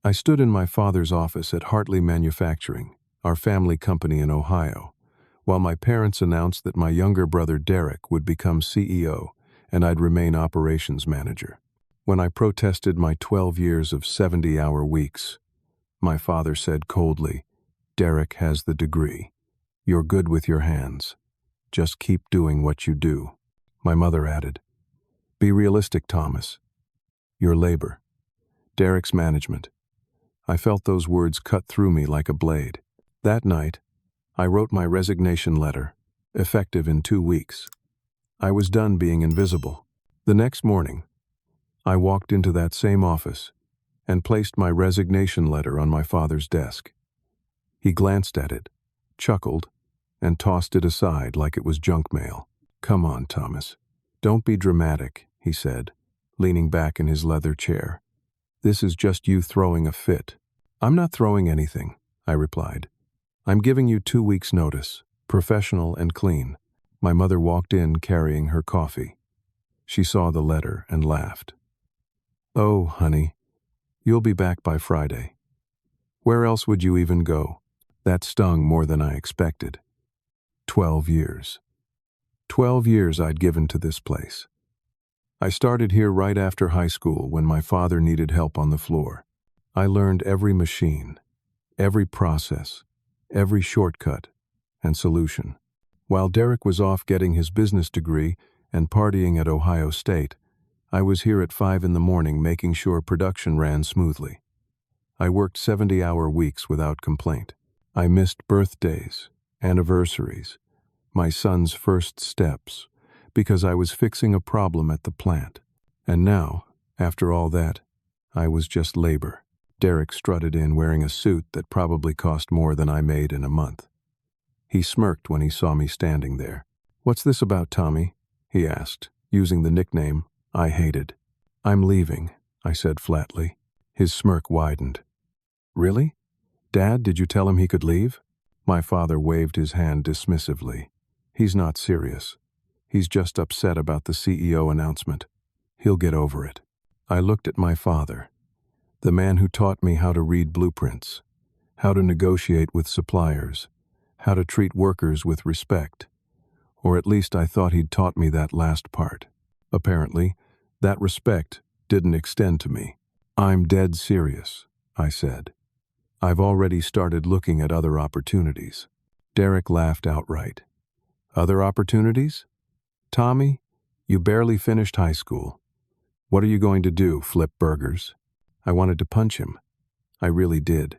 I stood in my father's office at Hartley Manufacturing, our family company in Ohio, while my parents announced that my younger brother Derek would become CEO and I'd remain operations manager. When I protested my 12 years of 70-hour weeks, my father said coldly, "Derek has the degree. You're good with your hands. Just keep doing what you do." My mother added, "Be realistic, Thomas. Your labor. Derek's management." I felt those words cut through me like a blade. That night, I wrote my resignation letter, effective in 2 weeks. I was done being invisible. The next morning, I walked into that same office and placed my resignation letter on my father's desk. He glanced at it, chuckled, and tossed it aside like it was junk mail. "Come on, Thomas. Don't be dramatic," he said, leaning back in his leather chair. "This is just you throwing a fit." "I'm not throwing anything," I replied. "I'm giving you 2 weeks' notice, professional and clean." My mother walked in carrying her coffee. She saw the letter and laughed. "Oh, honey, you'll be back by Friday. Where else would you even go?" That stung more than I expected. 12 years. 12 years I'd given to this place. I started here right after high school when my father needed help on the floor. I learned every machine, every process, every shortcut and solution. While Derek was off getting his business degree and partying at Ohio State, I was here at 5 in the morning making sure production ran smoothly. I worked 70-hour weeks without complaint. I missed birthdays, anniversaries, my son's first steps, because I was fixing a problem at the plant. And now, after all that, I was just labor. Derek strutted in wearing a suit that probably cost more than I made in a month. He smirked when he saw me standing there. "What's this about, Tommy?" he asked, using the nickname I hated. "I'm leaving," I said flatly. His smirk widened. "Really? Dad, did you tell him he could leave?" My father waved his hand dismissively. "He's not serious. He's just upset about the CEO announcement. He'll get over it." I looked at my father, the man who taught me how to read blueprints, how to negotiate with suppliers, how to treat workers with respect. Or at least I thought he'd taught me that last part. Apparently, that respect didn't extend to me. "I'm dead serious," I said. "I've already started looking at other opportunities." Derek laughed outright. "Other opportunities? Tommy, you barely finished high school. What are you going to do, flip burgers?" I wanted to punch him. I really did.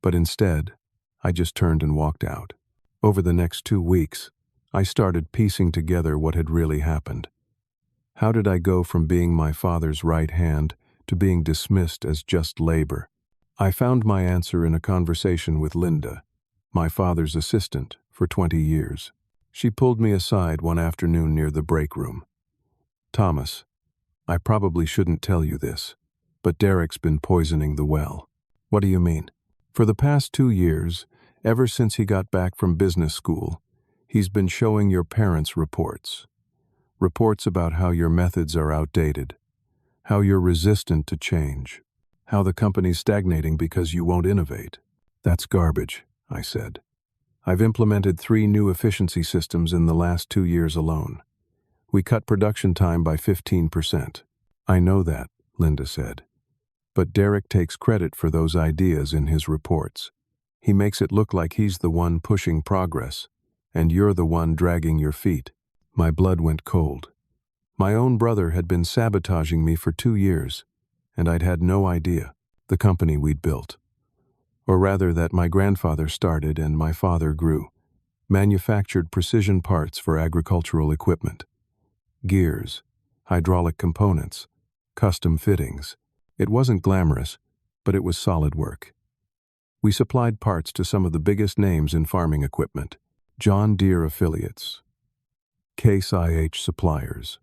But instead, I just turned and walked out. Over the next 2 weeks, I started piecing together what had really happened. How did I go from being my father's right hand to being dismissed as just labor? I found my answer in a conversation with Linda, my father's assistant for 20 years. She pulled me aside one afternoon near the break room. "Thomas, I probably shouldn't tell you this, but Derek's been poisoning the well." "What do you mean?" "For the past 2 years, ever since he got back from business school, he's been showing your parents reports. Reports about how your methods are outdated, how you're resistant to change, how the company's stagnating because you won't innovate." "That's garbage," I said. "I've implemented 3 new efficiency systems in the last 2 years alone. We cut production time by 15%. "I know that," Linda said. "But Derek takes credit for those ideas in his reports. He makes it look like he's the one pushing progress, and you're the one dragging your feet." My blood went cold. My own brother had been sabotaging me for 2 years, and I'd had no idea. The company we'd built, or rather that my grandfather started and my father grew, manufactured precision parts for agricultural equipment. Gears, hydraulic components, custom fittings. It wasn't glamorous, but it was solid work. We supplied parts to some of the biggest names in farming equipment: John Deere affiliates, Case IH suppliers,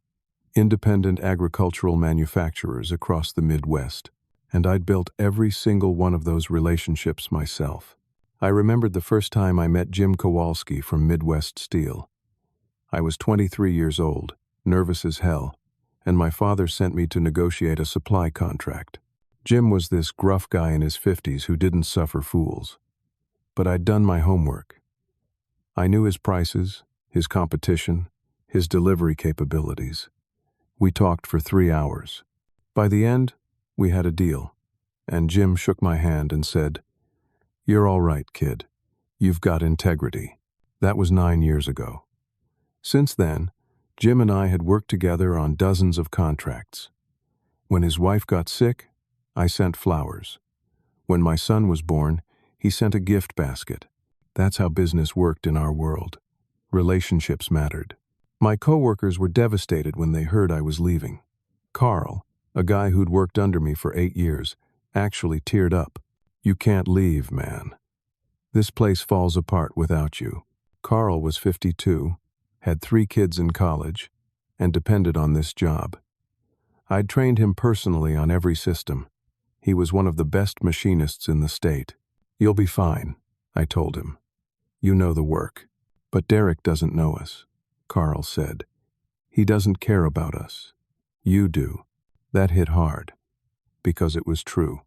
independent agricultural manufacturers across the Midwest, and I'd built every single one of those relationships myself. I remembered the first time I met Jim Kowalski from Midwest Steel. I was 23 years old, nervous as hell, and my father sent me to negotiate a supply contract. Jim was this gruff guy in his 50s who didn't suffer fools. But I'd done my homework. I knew his prices, his competition, his delivery capabilities. We talked for 3 hours. By the end, we had a deal, and Jim shook my hand and said, "You're all right, kid. You've got integrity." That was 9 years ago. Since then, Jim and I had worked together on dozens of contracts. When his wife got sick, I sent flowers. When my son was born, he sent a gift basket. That's how business worked in our world. Relationships mattered. My coworkers were devastated when they heard I was leaving. Carl, a guy who'd worked under me for 8 years, actually teared up. "You can't leave, man. This place falls apart without you." Carl was 52, had 3 kids in college, and depended on this job. I'd trained him personally on every system. He was one of the best machinists in the state. "You'll be fine," I told him. "You know the work." "But Derek doesn't know us," Carl said. "He doesn't care about us. You do." That hit hard, because it was true.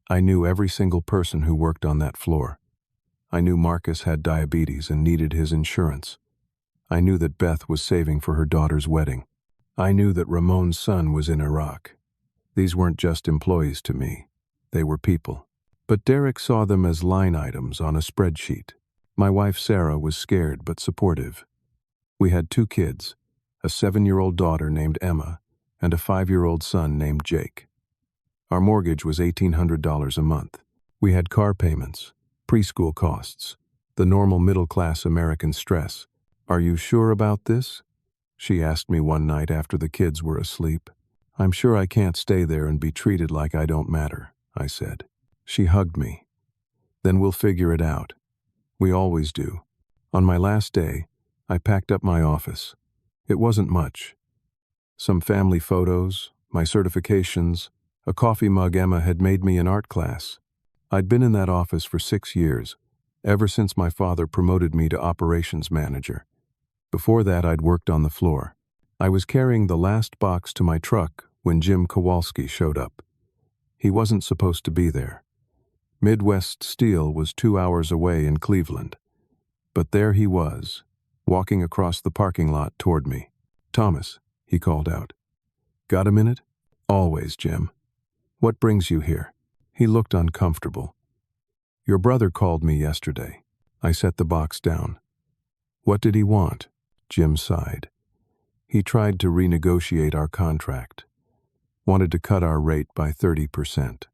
I knew every single person who worked on that floor. I knew Marcus had diabetes and needed his insurance. I knew that Beth was saving for her daughter's wedding. I knew that Ramon's son was in Iraq. These weren't just employees to me. They were people. But Derek saw them as line items on a spreadsheet. My wife Sarah was scared but supportive. We had 2 kids, a 7-year-old daughter named Emma and a 5-year-old son named Jake. Our mortgage was $1,800 a month. We had car payments, preschool costs, the normal middle-class American stress. "Are you sure about this?" she asked me one night after the kids were asleep. "I'm sure I can't stay there and be treated like I don't matter," I said. She hugged me. "Then we'll figure it out. We always do." On my last day, I packed up my office. It wasn't much. Some family photos, my certifications, a coffee mug Emma had made me in art class. I'd been in that office for 6 years, ever since my father promoted me to operations manager. Before that, I'd worked on the floor. I was carrying the last box to my truck when Jim Kowalski showed up. He wasn't supposed to be there. Midwest Steel was 2 hours away in Cleveland. But there he was, walking across the parking lot toward me. "Thomas," he called out. "Got a minute?" "Always, Jim. What brings you here?" He looked uncomfortable. "Your brother called me yesterday." I set the box down. "What did he want?" Jim sighed. "He tried to renegotiate our contract. Wanted to cut our rate by 30%.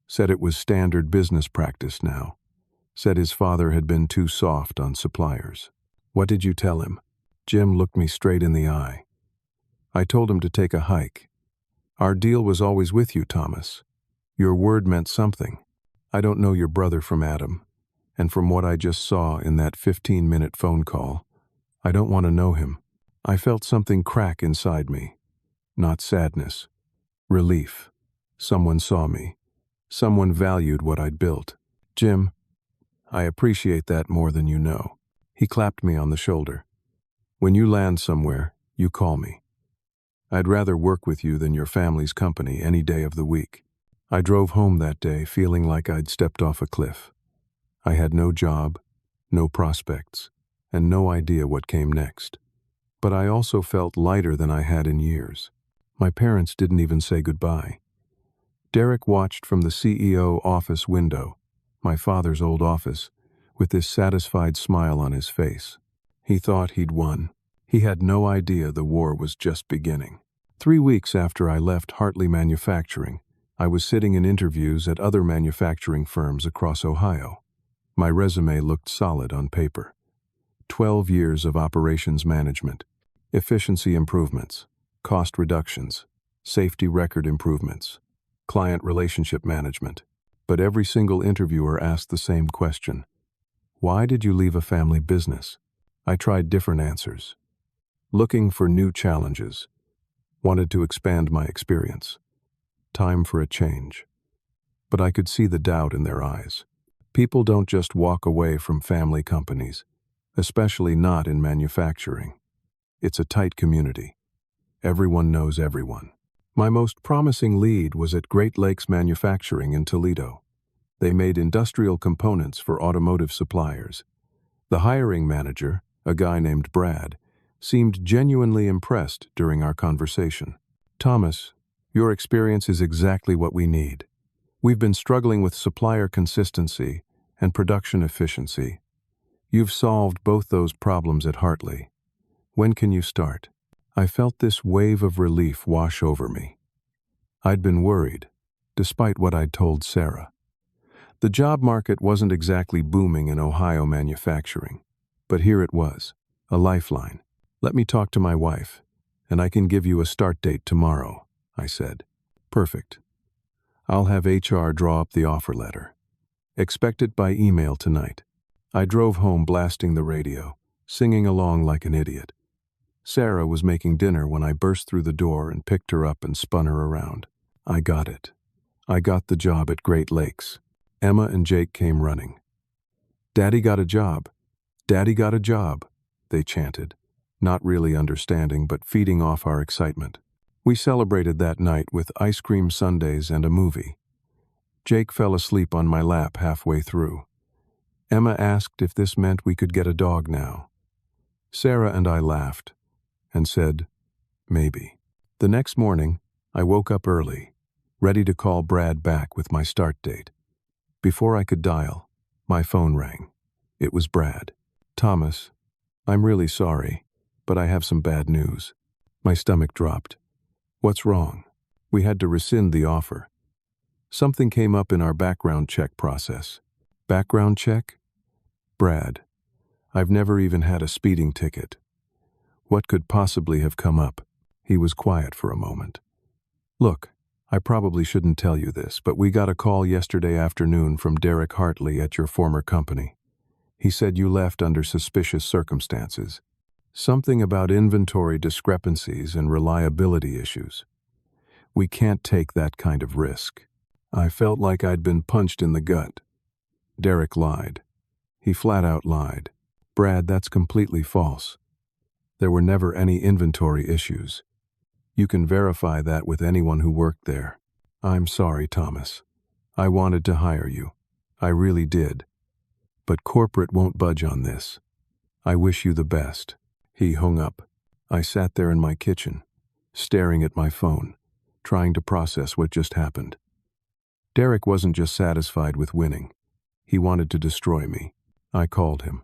Said it was standard business practice now. Said his father had been too soft on suppliers." "What did you tell him?" Jim looked me straight in the eye. "I told him to take a hike. Our deal was always with you, Thomas. Your word meant something. I don't know your brother from Adam, and from what I just saw in that 15-minute phone call, I don't want to know him." I felt something crack inside me. Not sadness. Relief. Someone saw me. Someone valued what I'd built. "Jim, I appreciate that more than you know." He clapped me on the shoulder. "When you land somewhere, you call me. I'd rather work with you than your family's company any day of the week." I drove home that day feeling like I'd stepped off a cliff. I had no job, no prospects, and no idea what came next. But I also felt lighter than I had in years. My parents didn't even say goodbye. Derek watched from the CEO office window, my father's old office, with this satisfied smile on his face. He thought he'd won. He had no idea the war was just beginning. 3 weeks after I left Hartley Manufacturing, I was sitting in interviews at other manufacturing firms across Ohio. My resume looked solid on paper. 12 years of operations management, efficiency improvements, cost reductions, safety record improvements, client relationship management. But every single interviewer asked the same question. "Why did you leave a family business?" I tried different answers. Looking for new challenges. Wanted to expand my experience. Time for a change. But I could see the doubt in their eyes. People don't just walk away from family companies, especially not in manufacturing. It's a tight community. Everyone knows everyone. My most promising lead was at Great Lakes Manufacturing in Toledo. They made industrial components for automotive suppliers. The hiring manager, a guy named Brad, seemed genuinely impressed during our conversation. "Thomas, your experience is exactly what we need. We've been struggling with supplier consistency and production efficiency. You've solved both those problems at Hartley. When can you start?" I felt this wave of relief wash over me. I'd been worried, despite what I'd told Sarah. The job market wasn't exactly booming in Ohio manufacturing, but here it was, a lifeline. "Let me talk to my wife, and I can give you a start date tomorrow," I said. "Perfect. I'll have HR draw up the offer letter. Expect it by email tonight." I drove home blasting the radio, singing along like an idiot. Sarah was making dinner when I burst through the door and picked her up and spun her around. I got it. I got the job at Great Lakes. Emma and Jake came running. "Daddy got a job. Daddy got a job," they chanted, not really understanding but feeding off our excitement. We celebrated that night with ice cream sundaes and a movie. Jake fell asleep on my lap halfway through. Emma asked if this meant we could get a dog now. Sarah and I laughed and said, "Maybe." The next morning, I woke up early, ready to call Brad back with my start date. Before I could dial, my phone rang. It was Brad. "Thomas, I'm really sorry, but I have some bad news." My stomach dropped. "What's wrong?" "We had to rescind the offer. Something came up in our background check process." "Background check?" "Brad, I've never even had a speeding ticket. What could possibly have come up?" He was quiet for a moment. "Look, I probably shouldn't tell you this, but we got a call yesterday afternoon from Derek Hartley at your former company. He said you left under suspicious circumstances. Something about inventory discrepancies and reliability issues. We can't take that kind of risk." I felt like I'd been punched in the gut. Derek lied. He flat out lied. "Brad, that's completely false. There were never any inventory issues. You can verify that with anyone who worked there." "I'm sorry, Thomas. I wanted to hire you. I really did. But corporate won't budge on this. I wish you the best." He hung up. I sat there in my kitchen, staring at my phone, trying to process what just happened. Derek wasn't just satisfied with winning. He wanted to destroy me. I called him.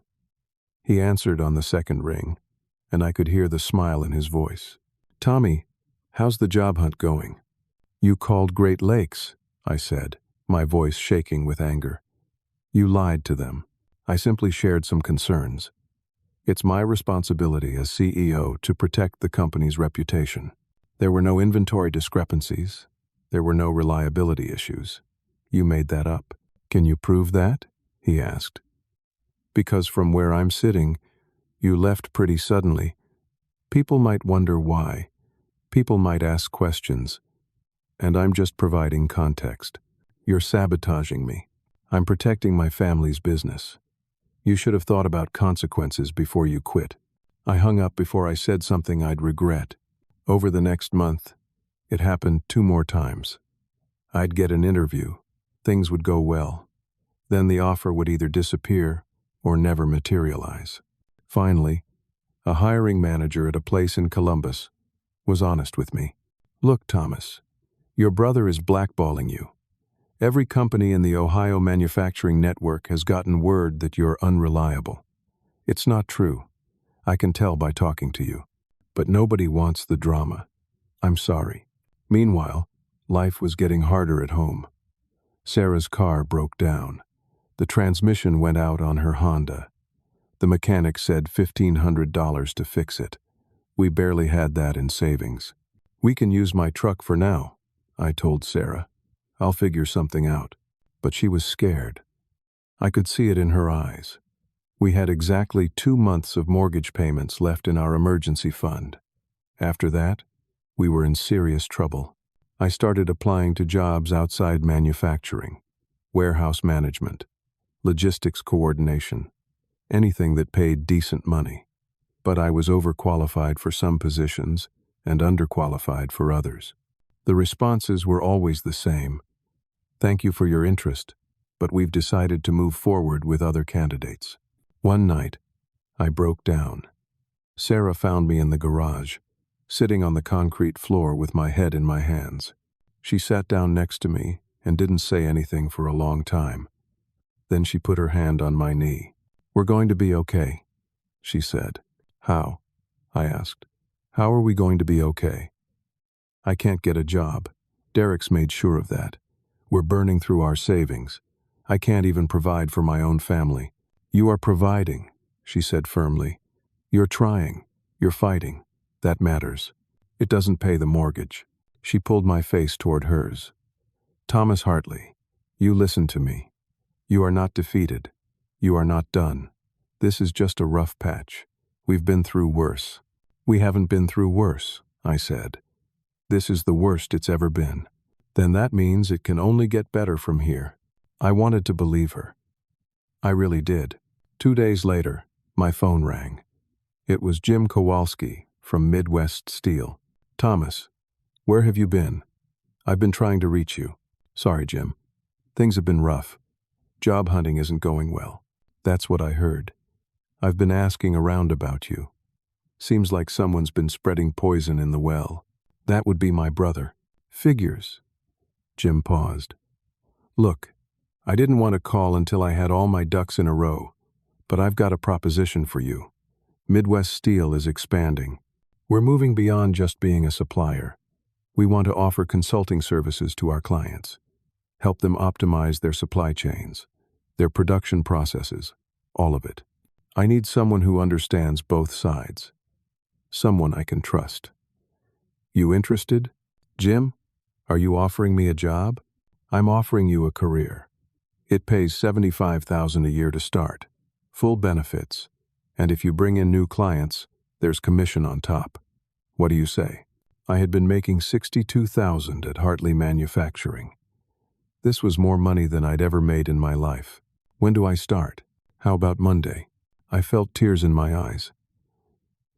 He answered on the second ring, and I could hear the smile in his voice. "Tommy, how's the job hunt going?" "You called Great Lakes," I said, my voice shaking with anger. "You lied to them. I simply shared some concerns. It's my responsibility as CEO to protect the company's reputation. There were no inventory discrepancies. There were no reliability issues. You made that up. Can you prove that?" he asked. "Because from where I'm sitting, you left pretty suddenly. People might wonder why. People might ask questions. And I'm just providing context. You're sabotaging me. I'm protecting my family's business. You should have thought about consequences before you quit." I hung up before I said something I'd regret. Over the next month, it happened 2 more times. I'd get an interview. Things would go well. Then the offer would either disappear or never materialize. Finally, a hiring manager at a place in Columbus was honest with me. "Look, Thomas, your brother is blackballing you. Every company in the Ohio manufacturing network has gotten word that you're unreliable. It's not true. I can tell by talking to you. But nobody wants the drama. I'm sorry." Meanwhile, life was getting harder at home. Sarah's car broke down. The transmission went out on her Honda. The mechanic said $1,500 to fix it. We barely had that in savings. "We can use my truck for now," I told Sarah. "I'll figure something out." But she was scared. I could see it in her eyes. We had exactly 2 months of mortgage payments left in our emergency fund. After that, we were in serious trouble. I started applying to jobs outside manufacturing, warehouse management, logistics coordination, anything that paid decent money. But I was overqualified for some positions and underqualified for others. The responses were always the same. Thank you for your interest, but we've decided to move forward with other candidates. One night, I broke down. Sarah found me in the garage, sitting on the concrete floor with my head in my hands. She sat down next to me and didn't say anything for a long time. Then she put her hand on my knee. "We're going to be okay," she said. "How?" I asked. "How are we going to be okay?" "I can't get a job. Derek's made sure of that. We're burning through our savings. I can't even provide for my own family." "You are providing," she said firmly. "You're trying. You're fighting. That matters. It doesn't pay the mortgage." She pulled my face toward hers. "Thomas Hartley, you listen to me. You are not defeated. You are not done. This is just a rough patch. We've been through worse." "We haven't been through worse," I said. "This is the worst it's ever been." "Then that means it can only get better from here." I wanted to believe her. I really did. 2 days later, my phone rang. It was Jim Kowalski from Midwest Steel. "Thomas, where have you been? I've been trying to reach you." "Sorry, Jim. Things have been rough. Job hunting isn't going well." "That's what I heard. I've been asking around about you. Seems like someone's been spreading poison in the well." "That would be my brother." "Figures." Jim paused. "Look, I didn't want to call until I had all my ducks in a row, but I've got a proposition for you. Midwest Steel is expanding. We're moving beyond just being a supplier. We want to offer consulting services to our clients, help them optimize their supply chains, their production processes, all of it. I need someone who understands both sides. Someone I can trust." "You interested?" "Jim, are you offering me a job?" "I'm offering you a career. It pays $75,000 a year to start, full benefits, and if you bring in new clients, there's commission on top. What do you say?" I had been making $62,000 at Hartley Manufacturing. This was more money than I'd ever made in my life. "When do I start?" "How about Monday?" I felt tears in my eyes.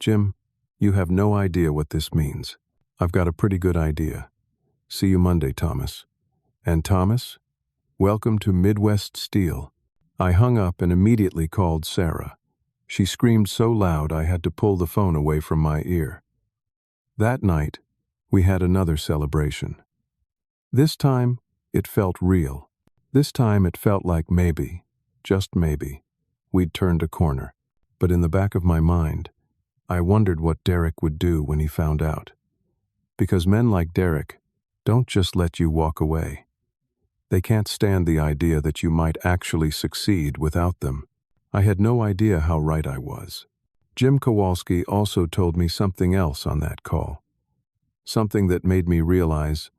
"Jim, you have no idea what this means. I've got a pretty good idea. See you Monday, Thomas." "And Thomas, welcome to Midwest Steel." I hung up and immediately called Sarah. She screamed so loud I had to pull the phone away from my ear. That night, we had another celebration. This time, it felt real. This time it felt like maybe, just maybe, we'd turned a corner. But in the back of my mind, I wondered what Derek would do when he found out. Because men like Derek don't just let you walk away. They can't stand the idea that you might actually succeed without them. I had no idea how right I was. Jim Kowalski also told me something else on that call. Something that made me realize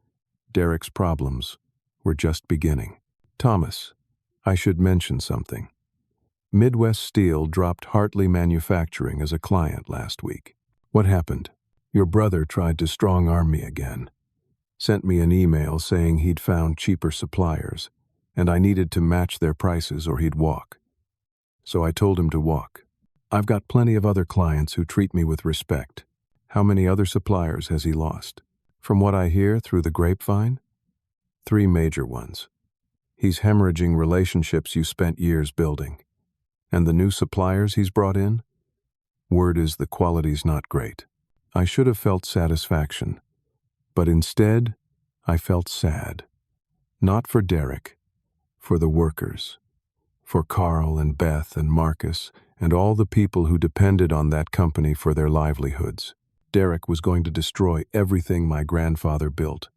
Derek's problems were just beginning. "Thomas, I should mention something. Midwest Steel dropped Hartley Manufacturing as a client last week." "What happened?" "Your brother tried to strong-arm me again. Sent me an email saying he'd found cheaper suppliers, and I needed to match their prices or he'd walk. So I told him to walk. I've got plenty of other clients who treat me with respect. How many other suppliers has he lost?" "From what I hear through the grapevine, 3 major ones. He's hemorrhaging relationships you spent years building. And the new suppliers he's brought in? Word is the quality's not great." I should have felt satisfaction, but instead, I felt sad. Not for Derek, for the workers. For Carl and Beth and Marcus and all the people who depended on that company for their livelihoods. Derek was going to destroy everything my grandfather built,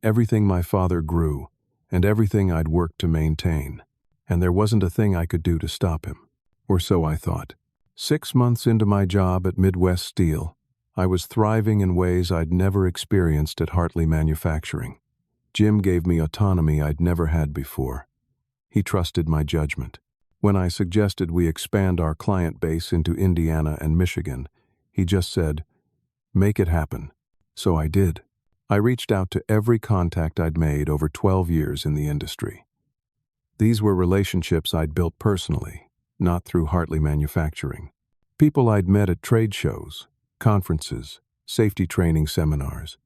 everything my father grew, and everything I'd worked to maintain. And there wasn't a thing I could do to stop him. Or so I thought. 6 months into my job at Midwest Steel, I was thriving in ways I'd never experienced at Hartley Manufacturing. Jim gave me autonomy I'd never had before. He trusted my judgment. When I suggested we expand our client base into Indiana and Michigan, he just said, "Make it happen." So I did. I reached out to every contact I'd made over 12 years in the industry. These were relationships I'd built personally, not through Hartley Manufacturing. People I'd met at trade shows, conferences, safety training seminars.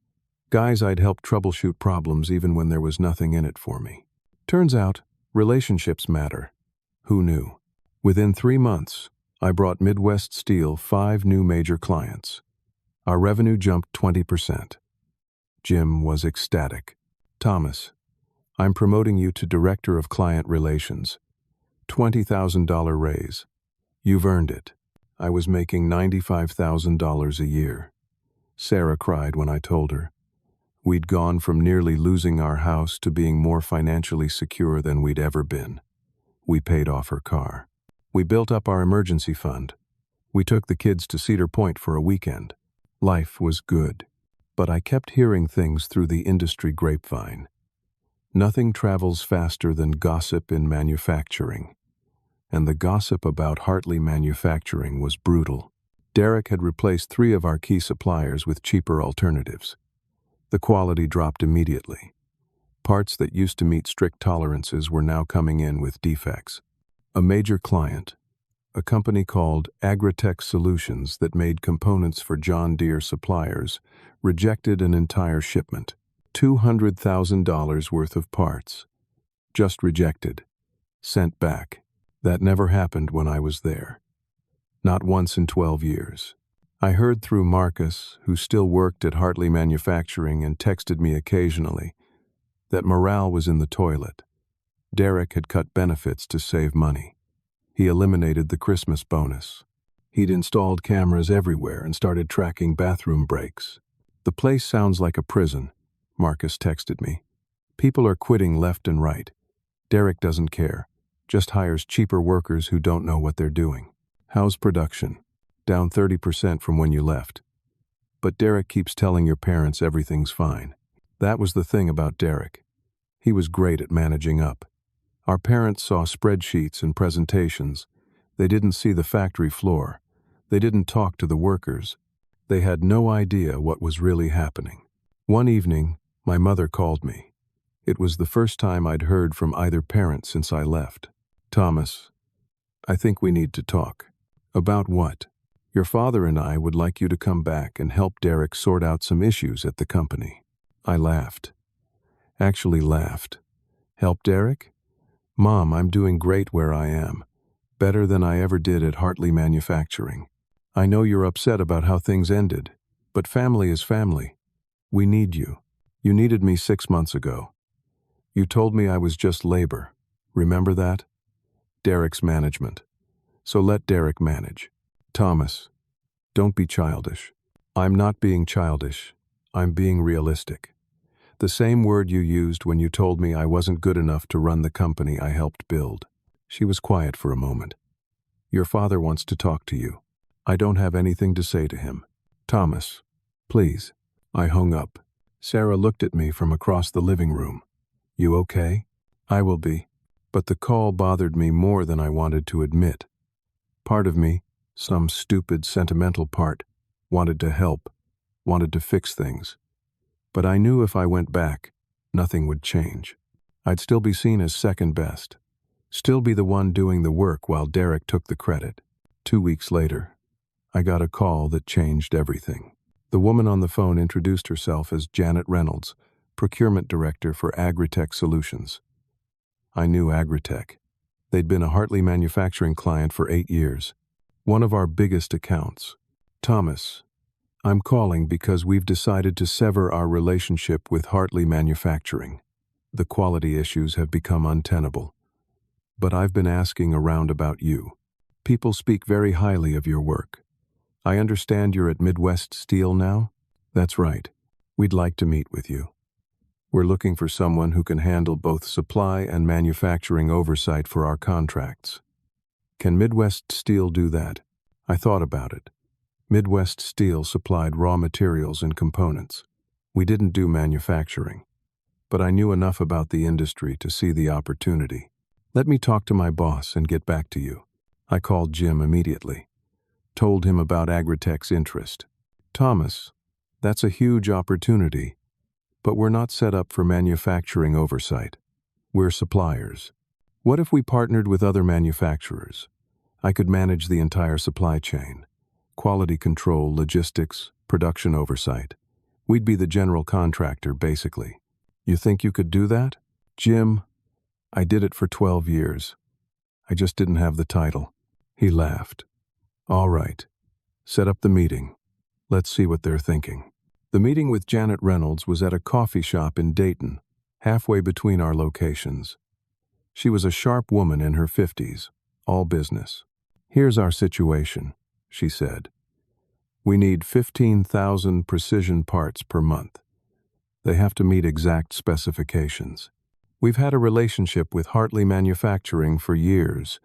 Guys I'd help troubleshoot problems even when there was nothing in it for me. Turns out, relationships matter. Who knew? Within 3 months, I brought Midwest Steel 5 new major clients. Our revenue jumped 20%. Jim was ecstatic. Thomas, I'm promoting you to Director of Client Relations. $20,000 raise. You've earned it. I was making $95,000 a year. Sarah cried when I told her. We'd gone from nearly losing our house to being more financially secure than we'd ever been. We paid off her car. We built up our emergency fund. We took the kids to Cedar Point for a weekend. Life was good. But I kept hearing things through the industry grapevine. Nothing travels faster than gossip in manufacturing. And the gossip about Hartley Manufacturing was brutal. Derek had replaced 3 of our key suppliers with cheaper alternatives. The quality dropped immediately. Parts that used to meet strict tolerances were now coming in with defects. A major client, a company called Agritech Solutions that made components for John Deere suppliers, rejected an entire shipment. $200,000 worth of parts. Just rejected. Sent back. That never happened when I was there. Not once in 12 years. I heard through Marcus, who still worked at Hartley Manufacturing and texted me occasionally, that morale was in the toilet. Derek had cut benefits to save money. He eliminated the Christmas bonus. He'd installed cameras everywhere and started tracking bathroom breaks. The place sounds like a prison, Marcus texted me. People are quitting left and right. Derek doesn't care, just hires cheaper workers who don't know what they're doing. How's production? Down 30% from when you left. But Derek keeps telling your parents everything's fine. That was the thing about Derek. He was great at managing up. Our parents saw spreadsheets and presentations. They didn't see the factory floor. They didn't talk to the workers. They had no idea what was really happening. One evening, my mother called me. It was the first time I'd heard from either parent since I left. Thomas, I think we need to talk. About what? Your father and I would like you to come back and help Derek sort out some issues at the company. I laughed. Actually laughed. Help Derek? Mom, I'm doing great where I am. Better than I ever did at Hartley Manufacturing. I know you're upset about how things ended, but family is family. We need you. You needed me 6 months ago. You told me I was just labor. Remember that? Derek's management. So let Derek manage. Thomas, don't be childish. I'm not being childish. I'm being realistic. The same word you used when you told me I wasn't good enough to run the company I helped build. She was quiet for a moment. Your father wants to talk to you. I don't have anything to say to him. Thomas, please. I hung up. Sarah looked at me from across the living room. You okay? I will be. But the call bothered me more than I wanted to admit. Part of me, some stupid, sentimental part, wanted to help, wanted to fix things. But I knew if I went back, nothing would change. I'd still be seen as second best, still be the one doing the work while Derek took the credit. 2 weeks later, I got a call that changed everything. The woman on the phone introduced herself as Janet Reynolds, Procurement Director for Agritech Solutions. I knew Agritech. They'd been a Hartley Manufacturing client for 8 years. One of our biggest accounts. Thomas, I'm calling because we've decided to sever our relationship with Hartley Manufacturing. The quality issues have become untenable. But I've been asking around about you. People speak very highly of your work. I understand you're at Midwest Steel now? That's right. We'd like to meet with you. We're looking for someone who can handle both supply and manufacturing oversight for our contracts. Can Midwest Steel do that? I thought about it. Midwest Steel supplied raw materials and components. We didn't do manufacturing. But I knew enough about the industry to see the opportunity. Let me talk to my boss and get back to you. I called Jim immediately. Told him about Agritech's interest. Thomas, that's a huge opportunity. But we're not set up for manufacturing oversight. We're suppliers. What if we partnered with other manufacturers? I could manage the entire supply chain. Quality control, logistics, production oversight. We'd be the general contractor, basically. You think you could do that? Jim, I did it for 12 years. I just didn't have the title. He laughed. All right. Set up the meeting. Let's see what they're thinking. The meeting with Janet Reynolds was at a coffee shop in Dayton, halfway between our locations. She was a sharp woman in her 50s, all business. Here's our situation, she said. We need 15,000 precision parts per month. They have to meet exact specifications. We've had a relationship with Hartley Manufacturing for years,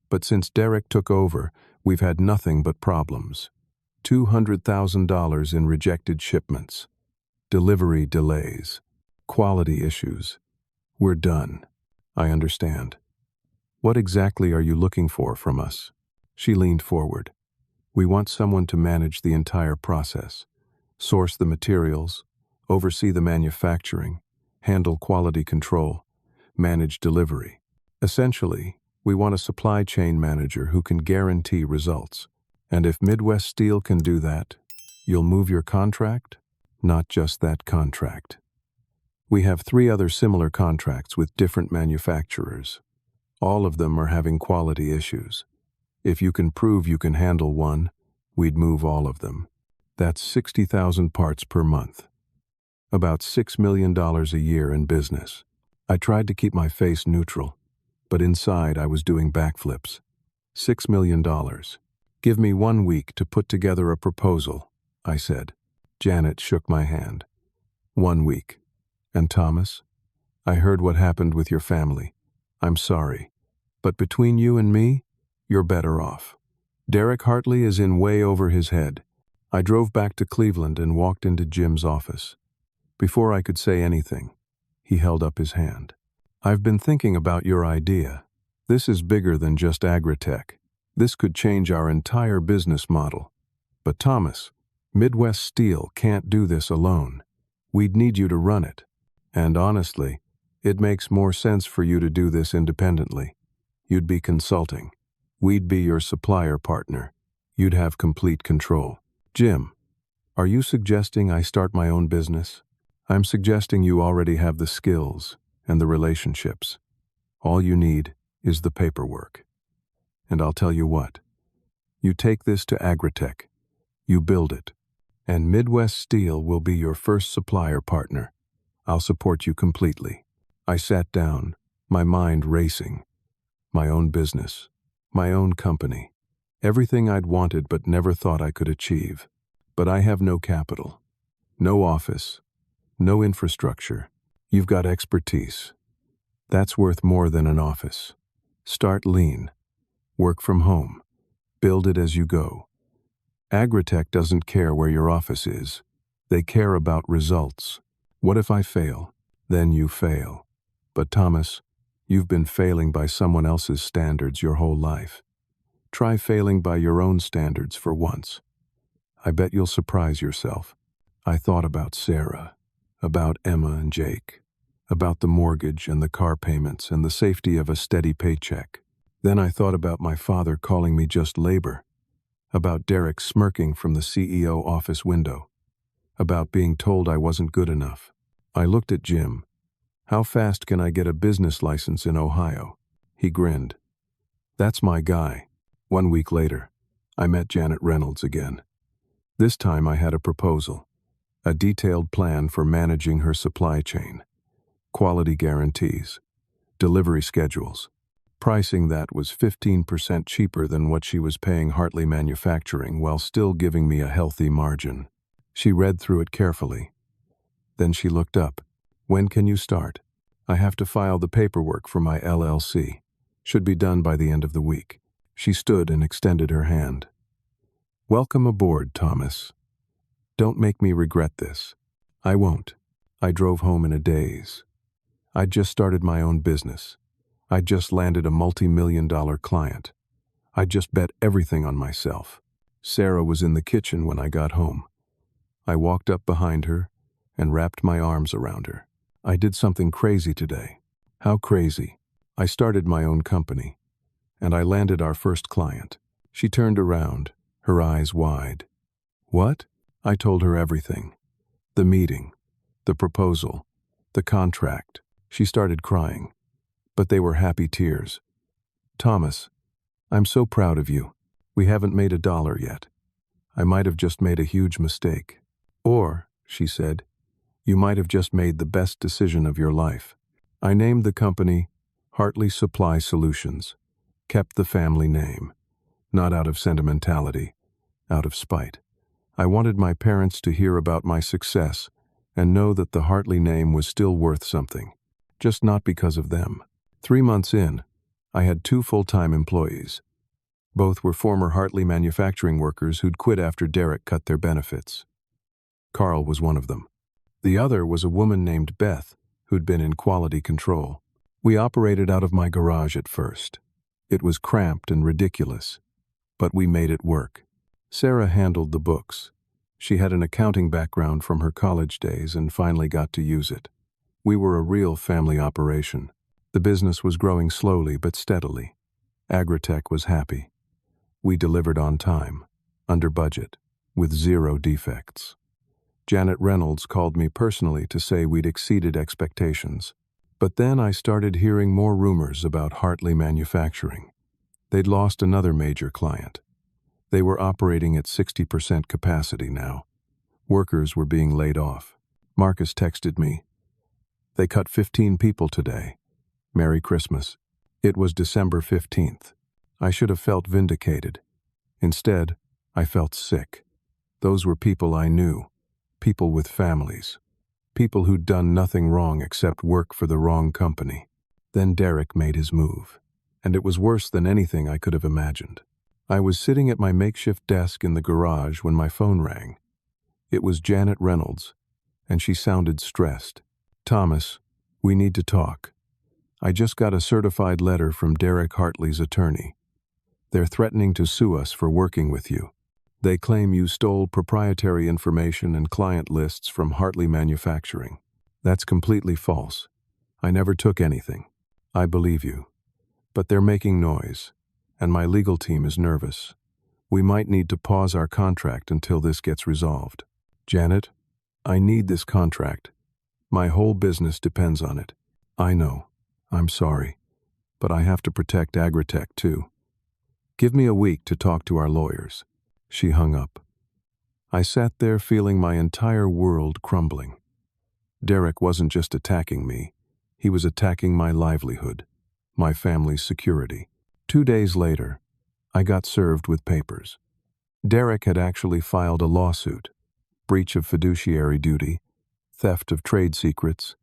but since Derek took over, we've had nothing but problems. $200,000 in rejected shipments, delivery delays, quality issues. We're done. I understand. What exactly are you looking for from us? She leaned forward. We want someone to manage the entire process, source the materials, oversee the manufacturing, handle quality control, manage delivery. Essentially, we want a supply chain manager who can guarantee results. And if Midwest Steel can do that, you'll move your contract? Not just that contract. We have 3 other similar contracts with different manufacturers. All of them are having quality issues. If you can prove you can handle one, we'd move all of them. That's 60,000 parts per month. About $6 million a year in business. I tried to keep my face neutral, but inside I was doing backflips. $6 million. Give me 1 week to put together a proposal, I said. Janet shook my hand. 1 week. And Thomas? I heard what happened with your family. I'm sorry. But between you and me, you're better off. Derek Hartley is in way over his head. I drove back to Cleveland and walked into Jim's office. Before I could say anything, he held up his hand. I've been thinking about your idea. This is bigger than just agritech. This could change our entire business model. But Thomas, Midwest Steel can't do this alone. We'd need you to run it. And honestly, it makes more sense for you to do this independently. You'd be consulting. We'd be your supplier partner. You'd have complete control. Jim, are you suggesting I start my own business? I'm suggesting you already have the skills and the relationships. All you need is the paperwork. And I'll tell you what. You take this to Agritech. You build it. And Midwest Steel will be your first supplier partner. I'll support you completely. I sat down, my mind racing. My own business. My own company. Everything I'd wanted but never thought I could achieve. But I have no capital. No office. No infrastructure. You've got expertise. That's worth more than an office. Start lean. Work from home. Build it as you go. Agritech doesn't care where your office is. They care about results. What if I fail? Then you fail. But Thomas, you've been failing by someone else's standards your whole life. Try failing by your own standards for once. I bet you'll surprise yourself. I thought about Sarah, about Emma and Jake, about the mortgage and the car payments and the safety of a steady paycheck. Then I thought about my father calling me just labor, about Derek smirking from the CEO office window, about being told I wasn't good enough. I looked at Jim. How fast can I get a business license in Ohio? He grinned. That's my guy. 1 week later, I met Janet Reynolds again. This time I had a proposal, a detailed plan for managing her supply chain, quality guarantees, delivery schedules, pricing that was 15% cheaper than what she was paying Hartley Manufacturing while still giving me a healthy margin. She read through it carefully. Then she looked up. When can you start? I have to file the paperwork for my LLC. Should be done by the end of the week. She stood and extended her hand. Welcome aboard, Thomas. Don't make me regret this. I won't. I drove home in a daze. I'd just started my own business. I'd just landed a multi-million-dollar client. I'd just bet everything on myself. Sarah was in the kitchen when I got home. I walked up behind her and wrapped my arms around her. I did something crazy today. How crazy? I started my own company, and I landed our first client. She turned around, her eyes wide. What? I told her everything. The meeting, the proposal, the contract. She started crying, but they were happy tears. Thomas, I'm so proud of you. We haven't made $1 yet. I might have just made a huge mistake. Or, she said, you might have just made the best decision of your life. I named the company Hartley Supply Solutions, kept the family name, not out of sentimentality, out of spite. I wanted my parents to hear about my success and know that the Hartley name was still worth something, just not because of them. 3 months in, I had 2 full-time employees. Both were former Hartley manufacturing workers who'd quit after Derek cut their benefits. Carl was one of them. The other was a woman named Beth, who'd been in quality control. We operated out of my garage at first. It was cramped and ridiculous, but we made it work. Sarah handled the books. She had an accounting background from her college days and finally got to use it. We were a real family operation. The business was growing slowly but steadily. Agritech was happy. We delivered on time, under budget, with 0 defects. Janet Reynolds called me personally to say we'd exceeded expectations. But then I started hearing more rumors about Hartley Manufacturing. They'd lost another major client. They were operating at 60% capacity now. Workers were being laid off. Marcus texted me. They cut 15 people today. Merry Christmas. It was December 15th. I should have felt vindicated. Instead, I felt sick. Those were people I knew. People with families. People who'd done nothing wrong except work for the wrong company. Then Derek made his move. And it was worse than anything I could have imagined. I was sitting at my makeshift desk in the garage when my phone rang. It was Janet Reynolds, and she sounded stressed. Thomas, we need to talk. I just got a certified letter from Derek Hartley's attorney. They're threatening to sue us for working with you. They claim you stole proprietary information and client lists from Hartley Manufacturing. That's completely false. I never took anything. I believe you. But they're making noise, and my legal team is nervous. We might need to pause our contract until this gets resolved. Janet, I need this contract. My whole business depends on it. I know. I'm sorry. But I have to protect Agritech too. Give me a week to talk to our lawyers. She hung up. I sat there feeling my entire world crumbling. Derek wasn't just attacking me. He was attacking my livelihood, my family's security. 2 days later, I got served with papers. Derek had actually filed a lawsuit, breach of fiduciary duty, theft of trade secrets,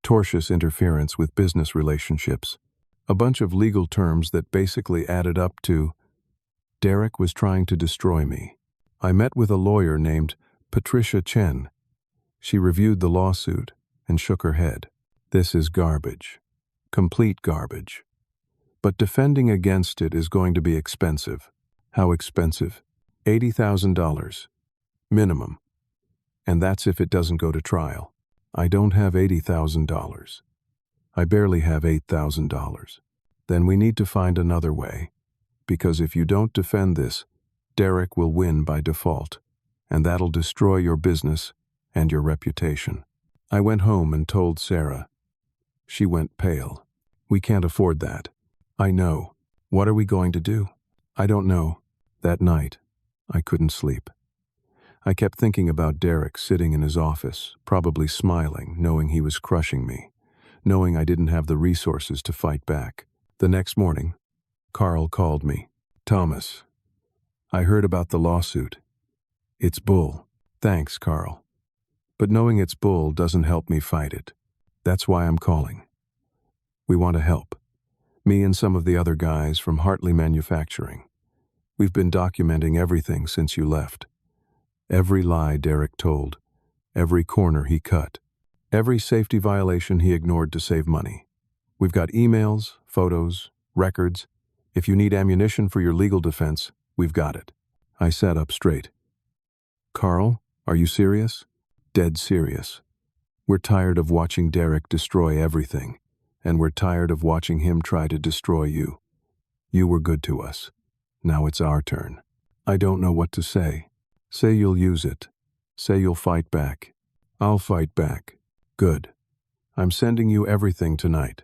tortious interference with business relationships, a bunch of legal terms that basically added up to Derek was trying to destroy me. I met with a lawyer named Patricia Chen. She reviewed the lawsuit and shook her head. This is garbage. Complete garbage. But defending against it is going to be expensive. How expensive? $80,000. Minimum. And that's if it doesn't go to trial. I don't have $80,000. I barely have $8,000. Then we need to find another way. Because if you don't defend this, Derek will win by default, and that'll destroy your business and your reputation. I went home and told Sarah. She went pale. We can't afford that. I know. What are we going to do? I don't know. That night, I couldn't sleep. I kept thinking about Derek sitting in his office, probably smiling, knowing he was crushing me, knowing I didn't have the resources to fight back. The next morning, Carl called me. Thomas, I heard about the lawsuit. It's bull. Thanks, Carl. But knowing it's bull doesn't help me fight it. That's why I'm calling. We want to help. Me and some of the other guys from Hartley Manufacturing. We've been documenting everything since you left. Every lie Derek told. Every corner he cut. Every safety violation he ignored to save money. We've got emails, photos, records. If you need ammunition for your legal defense, we've got it. I sat up straight. Carl, are you serious? Dead serious. We're tired of watching Derek destroy everything, and we're tired of watching him try to destroy you. You were good to us. Now it's our turn. I don't know what to say. Say you'll use it. Say you'll fight back. I'll fight back. Good. I'm sending you everything tonight.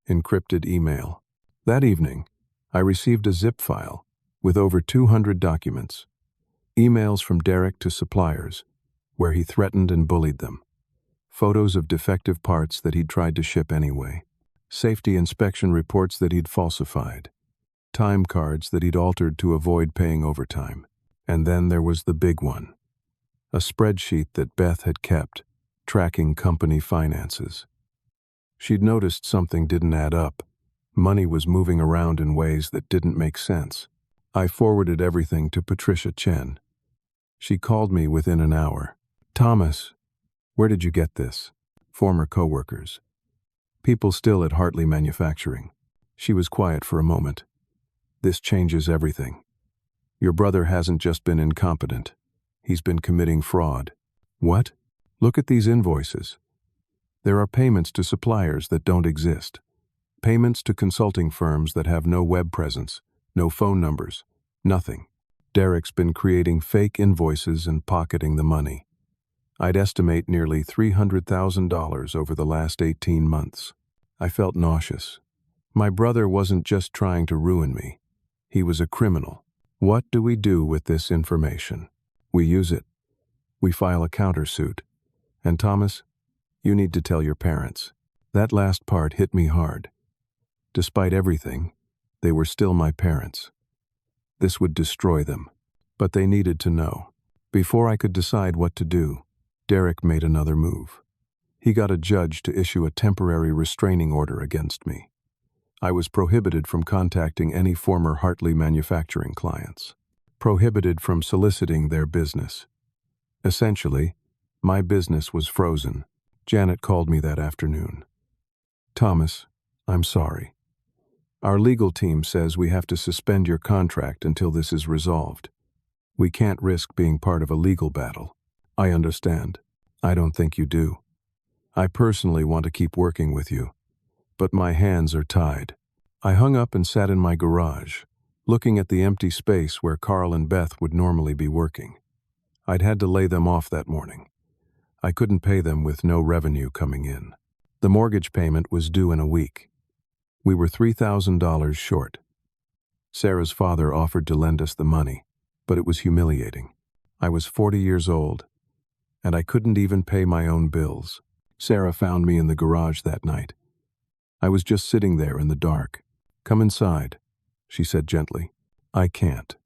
Encrypted email. That evening, I received a zip file with over 200 documents. Emails from Derek to suppliers, where he threatened and bullied them. Photos of defective parts that he'd tried to ship anyway. Safety inspection reports that he'd falsified. Time cards that he'd altered to avoid paying overtime. And then there was the big one. A spreadsheet that Beth had kept, tracking company finances. She'd noticed something didn't add up. Money was moving around in ways that didn't make sense. I forwarded everything to Patricia Chen. She called me within an hour. Thomas, where did you get this? Former coworkers. People still at Hartley Manufacturing. She was quiet for a moment. This changes everything. Your brother hasn't just been incompetent. He's been committing fraud. What? Look at these invoices. There are payments to suppliers that don't exist. Payments to consulting firms that have no web presence, no phone numbers, nothing. Derek's been creating fake invoices and pocketing the money. I'd estimate nearly $300,000 over the last 18 months. I felt nauseous. My brother wasn't just trying to ruin me. He was a criminal. What do we do with this information? We use it. We file a countersuit. And Thomas, you need to tell your parents. That last part hit me hard. Despite everything, they were still my parents. This would destroy them. But they needed to know. Before I could decide what to do, Derek made another move. He got a judge to issue a temporary restraining order against me. I was prohibited from contacting any former Hartley Manufacturing clients. Prohibited from soliciting their business. Essentially, my business was frozen. Janet called me that afternoon. Thomas, I'm sorry. Our legal team says we have to suspend your contract until this is resolved. We can't risk being part of a legal battle. I understand. I don't think you do. I personally want to keep working with you, but my hands are tied. I hung up and sat in my garage, looking at the empty space where Carl and Beth would normally be working. I'd had to lay them off that morning. I couldn't pay them with no revenue coming in. The mortgage payment was due in a week. We were $3,000 short. Sarah's father offered to lend us the money, but it was humiliating. I was 40 years old, and I couldn't even pay my own bills. Sarah found me in the garage that night. I was just sitting there in the dark. Come inside, she said gently. I can't.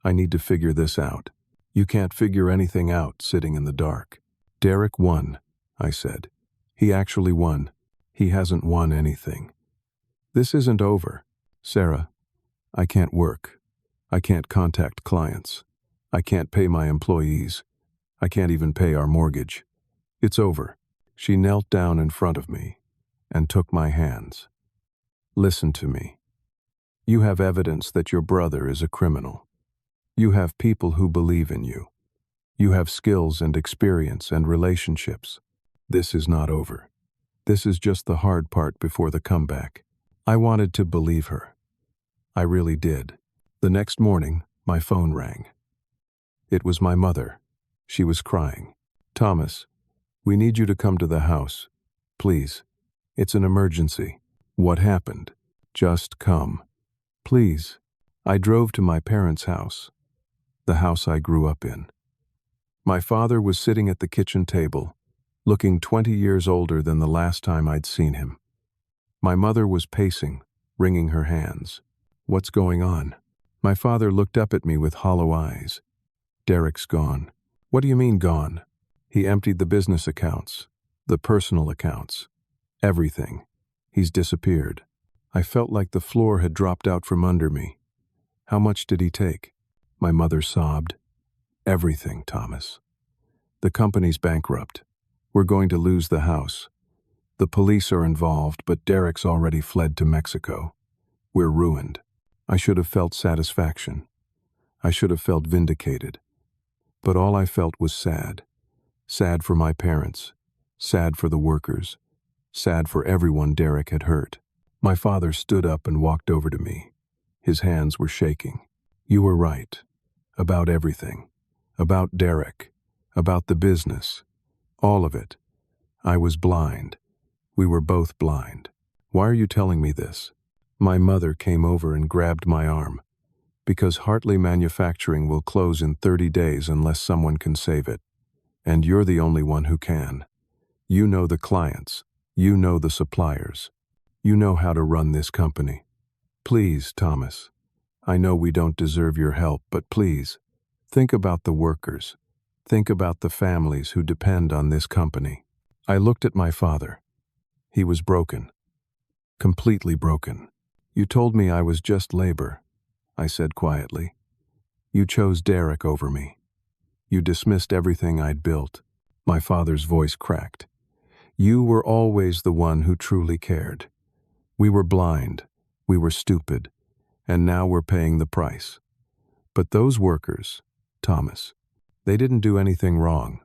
I need to figure this out. You can't figure anything out sitting in the dark. Derek won, I said. He actually won. He hasn't won anything. This isn't over. Sarah, I can't work. I can't contact clients. I can't pay my employees. I can't even pay our mortgage. It's over. She knelt down in front of me and took my hands. Listen to me. You have evidence that your brother is a criminal. You have people who believe in you. You have skills and experience and relationships. This is not over. This is just the hard part before the comeback. I wanted to believe her. I really did. The next morning, my phone rang. It was my mother. She was crying. Thomas, we need you to come to the house. Please. It's an emergency. What happened? Just come. Please. I drove to my parents' house, the house I grew up in. My father was sitting at the kitchen table, looking 20 years older than the last time I'd seen him. My mother was pacing, wringing her hands. What's going on? My father looked up at me with hollow eyes. Derek's gone. What do you mean gone? He emptied the business accounts, the personal accounts, everything. He's disappeared. I felt like the floor had dropped out from under me. How much did he take? My mother sobbed. Everything, Thomas. The company's bankrupt. We're going to lose the house. The police are involved, but Derek's already fled to Mexico. We're ruined. I should have felt satisfaction. I should have felt vindicated. But all I felt was sad. Sad for my parents. Sad for the workers. Sad for everyone Derek had hurt. My father stood up and walked over to me. His hands were shaking. You were right. About everything. About Derek. About the business. All of it. I was blind. We were both blind. Why are you telling me this? My mother came over and grabbed my arm. Because Hartley Manufacturing will close in 30 days unless someone can save it. And you're the only one who can. You know the clients. You know the suppliers. You know how to run this company. Please, Thomas. I know we don't deserve your help, but please, think about the workers. Think about the families who depend on this company. I looked at my father. He was broken. Completely broken. You told me I was just labor, I said quietly. You chose Derek over me. You dismissed everything I'd built. My father's voice cracked. You were always the one who truly cared. We were blind. We were stupid. And now we're paying the price. But those workers, Thomas, they didn't do anything wrong.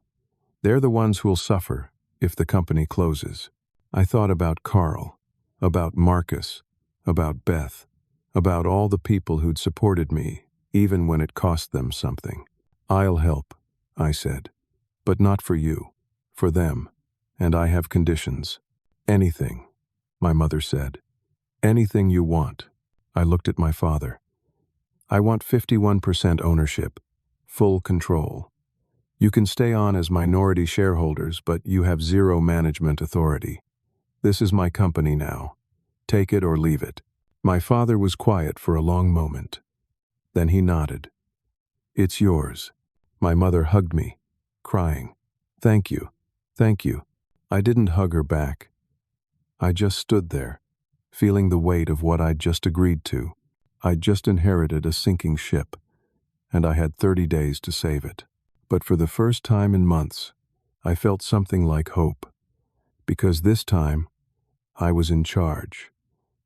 They're the ones who'll suffer if the company closes. I thought about Carl, about Marcus, about Beth, about all the people who'd supported me, even when it cost them something. I'll help, I said, but not for you, for them, and I have conditions. Anything, my mother said. Anything you want. I looked at my father. I want 51% ownership, full control. You can stay on as minority shareholders, but you have zero management authority. This is my company now. Take it or leave it. My father was quiet for a long moment. Then he nodded. It's yours. My mother hugged me, crying. Thank you. Thank you. I didn't hug her back. I just stood there, feeling the weight of what I'd just agreed to. I'd just inherited a sinking ship, and I had 30 days to save it. But for the first time in months, I felt something like hope. Because this time, I was in charge.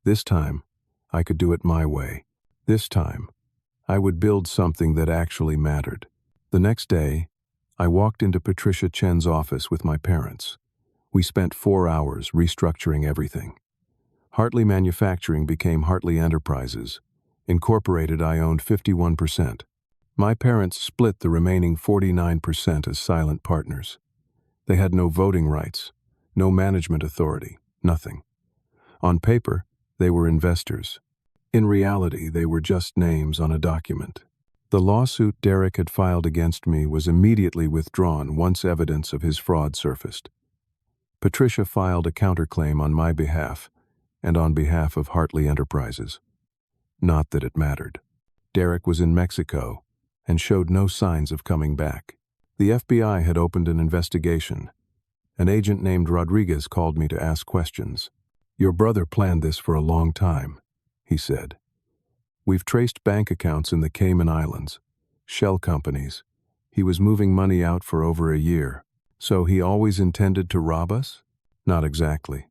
This time, I could do it my way. This time, I would build something that actually mattered. The next day, I walked into Patricia Chen's office with my parents. We spent 4 hours restructuring everything. Hartley Manufacturing became Hartley Enterprises. Incorporated, I owned 51%. My parents split the remaining 49% as silent partners. They had no voting rights, no management authority, nothing. On paper, they were investors. In reality, they were just names on a document. The lawsuit Derek had filed against me was immediately withdrawn once evidence of his fraud surfaced. Patricia filed a counterclaim on my behalf and on behalf of Hartley Enterprises. Not that it mattered. Derek was in Mexico and showed no signs of coming back. The FBI had opened an investigation. An agent named Rodriguez called me to ask questions. Your brother planned this for a long time, he said. We've traced bank accounts in the Cayman Islands, shell companies. He was moving money out for over a year. So he always intended to rob us? Not exactly.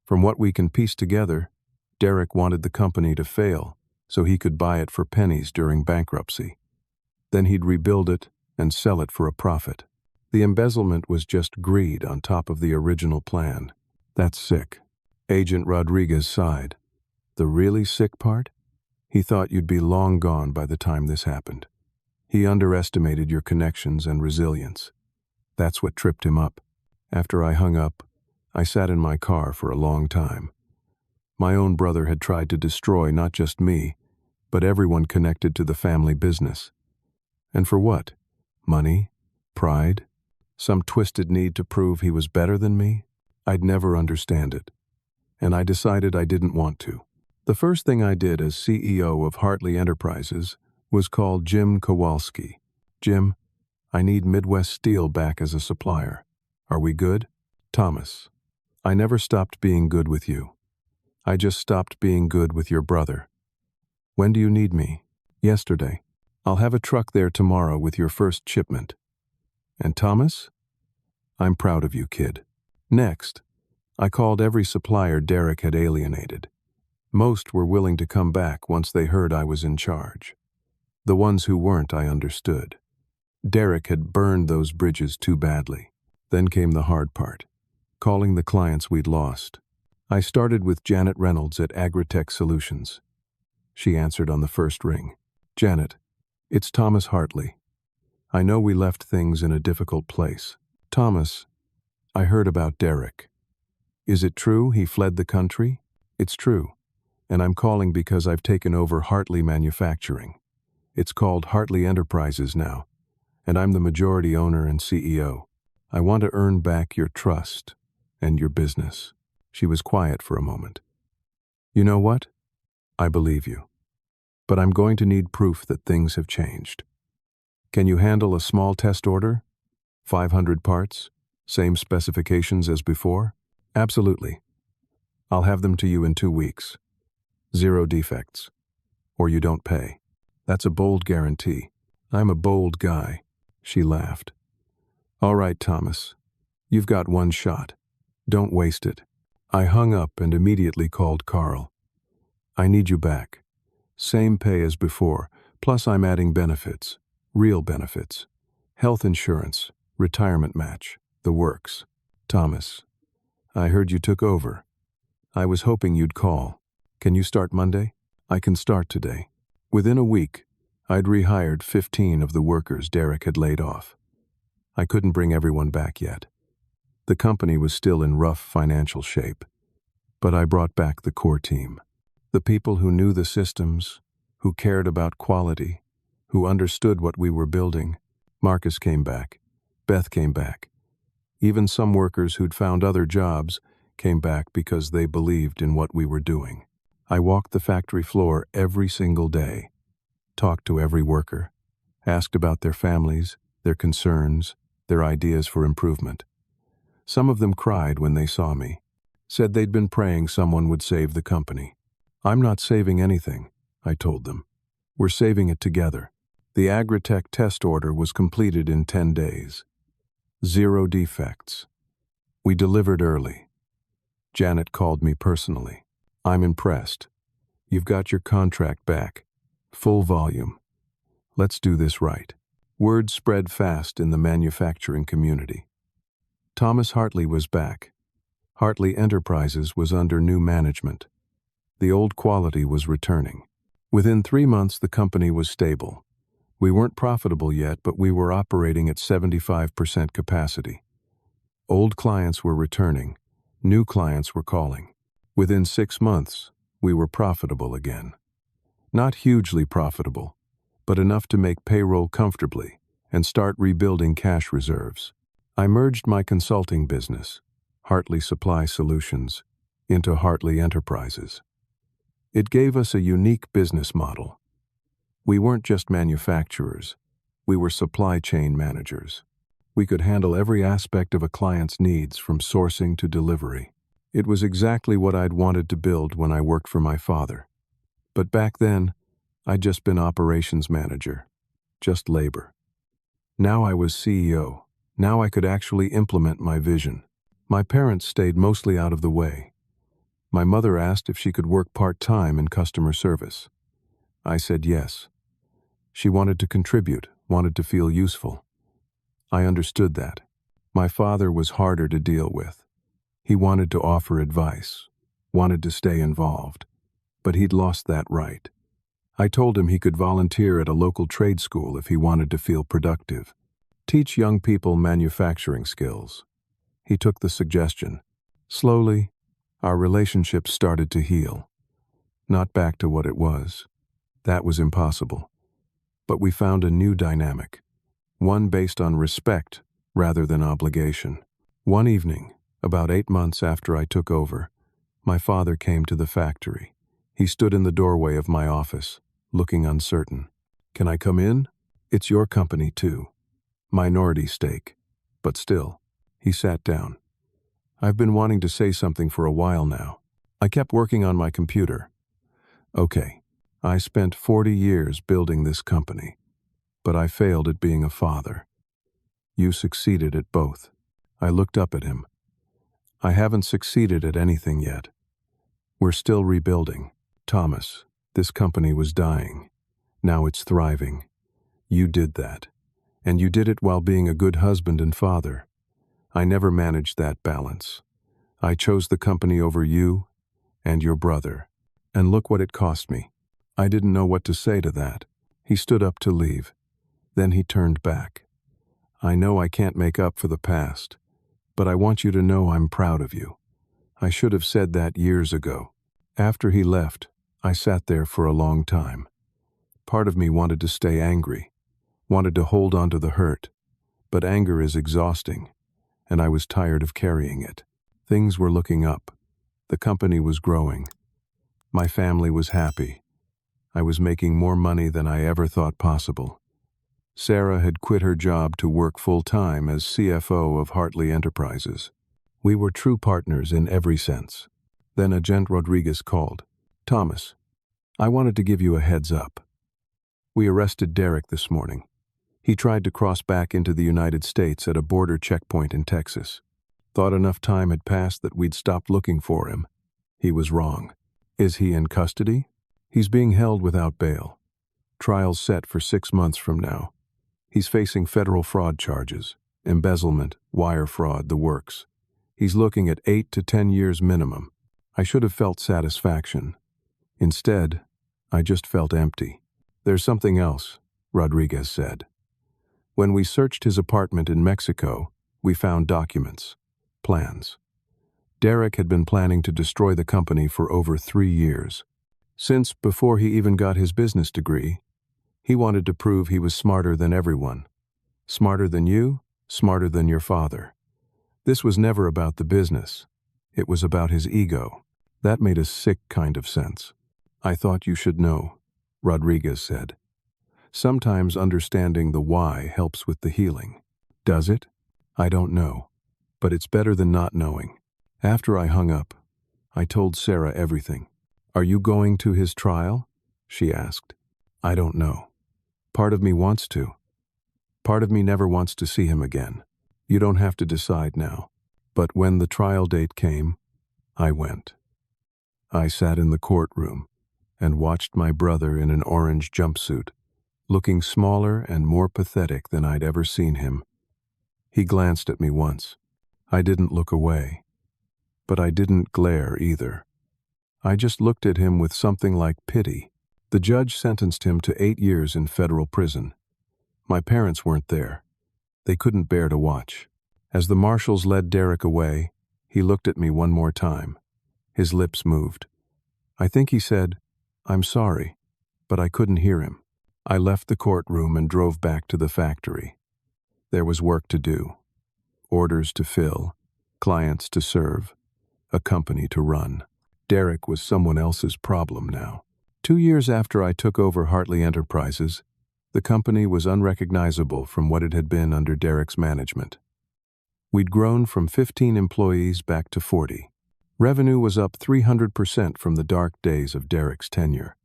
From what we can piece together, Derek wanted the company to fail so he could buy it for pennies during bankruptcy. Then he'd rebuild it and sell it for a profit. The embezzlement was just greed on top of the original plan. That's sick. Agent Rodriguez sighed. The really sick part? He thought you'd be long gone by the time this happened. He underestimated your connections and resilience. That's what tripped him up. After I hung up, I sat in my car for a long time. My own brother had tried to destroy not just me, but everyone connected to the family business. And for what? Money? Pride? Some twisted need to prove he was better than me? I'd never understand it. And I decided I didn't want to. The first thing I did as CEO of Hartley Enterprises was call Jim Kowalski. Jim, I need Midwest Steel back as a supplier. Are we good? Thomas, I never stopped being good with you. I just stopped being good with your brother. When do you need me? Yesterday. I'll have a truck there tomorrow with your first shipment. And Thomas? I'm proud of you, kid. Next, I called every supplier Derek had alienated. Most were willing to come back once they heard I was in charge. The ones who weren't, I understood. Derek had burned those bridges too badly. Then came the hard part, calling the clients we'd lost. I started with Janet Reynolds at Agritech Solutions. She answered on the first ring. Janet, it's Thomas Hartley. I know we left things in a difficult place. Thomas, I heard about Derek. Is it true he fled the country? It's true. And I'm calling because I've taken over Hartley Manufacturing. It's called Hartley Enterprises now, and I'm the majority owner and CEO. I want to earn back your trust and your business." She was quiet for a moment. "You know what? I believe you. But I'm going to need proof that things have changed. Can you handle a small test order? 500 parts? Same specifications as before?" "Absolutely. I'll have them to you in 2 weeks. 0 defects. Or you don't pay." "That's a bold guarantee." "I'm a bold guy." She laughed. "All right, Thomas. You've got one shot. Don't waste it." I hung up and immediately called Carl. "I need you back. Same pay as before, plus I'm adding benefits. Real benefits. Health insurance, retirement match, the works." "Thomas, I heard you took over. I was hoping you'd call. Can you start Monday?" "I can start today." Within a week, I'd rehired 15 of the workers Derek had laid off. I couldn't bring everyone back yet. The company was still in rough financial shape. But I brought back the core team. The people who knew the systems, who cared about quality, who understood what we were building. Marcus came back. Beth came back. Even some workers who'd found other jobs came back because they believed in what we were doing. I walked the factory floor every single day, talked to every worker, asked about their families, their concerns, their ideas for improvement. Some of them cried when they saw me, said they'd been praying someone would save the company. "I'm not saving anything," I told them. "We're saving it together." The Agritech test order was completed in 10 days. 0 defects. We delivered early. Janet called me personally. "I'm impressed. You've got your contract back. Full volume. Let's do this right." Word spread fast in the manufacturing community. Thomas Hartley was back. Hartley Enterprises was under new management. The old quality was returning. Within 3 months, the company was stable. We weren't profitable yet, but we were operating at 75% capacity. Old clients were returning. New clients were calling. Within 6 months, we were profitable again. Not hugely profitable, but enough to make payroll comfortably and start rebuilding cash reserves. I merged my consulting business, Hartley Supply Solutions, into Hartley Enterprises. It gave us a unique business model. We weren't just manufacturers, we were supply chain managers. We could handle every aspect of a client's needs from sourcing to delivery. It was exactly what I'd wanted to build when I worked for my father. But back then, I'd just been operations manager, just labor. Now I was CEO. Now I could actually implement my vision. My parents stayed mostly out of the way. My mother asked if she could work part-time in customer service. I said yes. She wanted to contribute, wanted to feel useful. I understood that. My father was harder to deal with. He wanted to offer advice, wanted to stay involved, but he'd lost that right. I told him he could volunteer at a local trade school if he wanted to feel productive. Teach young people manufacturing skills. He took the suggestion. Slowly, our relationship started to heal. Not back to what it was. That was impossible. But we found a new dynamic, one based on respect rather than obligation. One evening, about 8 months after I took over, my father came to the factory. He stood in the doorway of my office, looking uncertain. "Can I come in? It's your company too. Minority stake, but still." He sat down. "I've been wanting to say something for a while now. I kept working on my computer. Okay, I spent 40 years building this company, but I failed at being a father. You succeeded at both." I looked up at him. "I haven't succeeded at anything yet. We're still rebuilding. Thomas, this company was dying. Now it's thriving. You did that. And you did it while being a good husband and father. I never managed that balance. I chose the company over you and your brother. And look what it cost me." I didn't know what to say to that. He stood up to leave. Then he turned back. "I know I can't make up for the past, But I want you to know I'm proud of you. I should have said that years ago." After he left, I sat there for a long time. Part of me wanted to stay angry, wanted to hold on to the hurt, but anger is exhausting, and I was tired of carrying it. Things were looking up. The company was growing. My family was happy. I was making more money than I ever thought possible. Sarah had quit her job to work full-time as CFO of Hartley Enterprises. We were true partners in every sense. Then Agent Rodriguez called. "Thomas, I wanted to give you a heads up. We arrested Derek this morning. He tried to cross back into the United States at a border checkpoint in Texas. Thought enough time had passed that we'd stopped looking for him. He was wrong. Is he in custody? He's being held without bail. Trial's set for 6 months from now. He's facing federal fraud charges, embezzlement, wire fraud, the works. He's looking at 8 to 10 years minimum. I should have felt satisfaction. Instead, I just felt empty." "There's something else," Rodriguez said. "When we searched his apartment in Mexico, we found documents, plans. Derek had been planning to destroy the company for over 3 years. Since before he even got his business degree, he wanted to prove he was smarter than everyone. Smarter than you, smarter than your father. This was never about the business. It was about his ego. That made a sick kind of sense. "I thought you should know," Rodriguez said. "Sometimes understanding the why helps with the healing." "Does it? I don't know. But it's better than not knowing." After I hung up, I told Sarah everything. "Are you going to his trial?" she asked. "I don't know. Part of me wants to. Part of me never wants to see him again. You don't have to decide now." But when the trial date came, I went. I sat in the courtroom and watched my brother in an orange jumpsuit, looking smaller and more pathetic than I'd ever seen him. He glanced at me once. I didn't look away. But I didn't glare either. I just looked at him with something like pity. The judge sentenced him to 8 years in federal prison. My parents weren't there. They couldn't bear to watch. As the marshals led Derek away, he looked at me one more time. His lips moved. I think he said, "I'm sorry," but I couldn't hear him. I left the courtroom and drove back to the factory. There was work to do. Orders to fill, clients to serve, a company to run. Derek was someone else's problem now. 2 years after I took over Hartley Enterprises, the company was unrecognizable from what it had been under Derek's management. We'd grown from 15 employees back to 40. Revenue was up 300% from the dark days of Derek's tenure.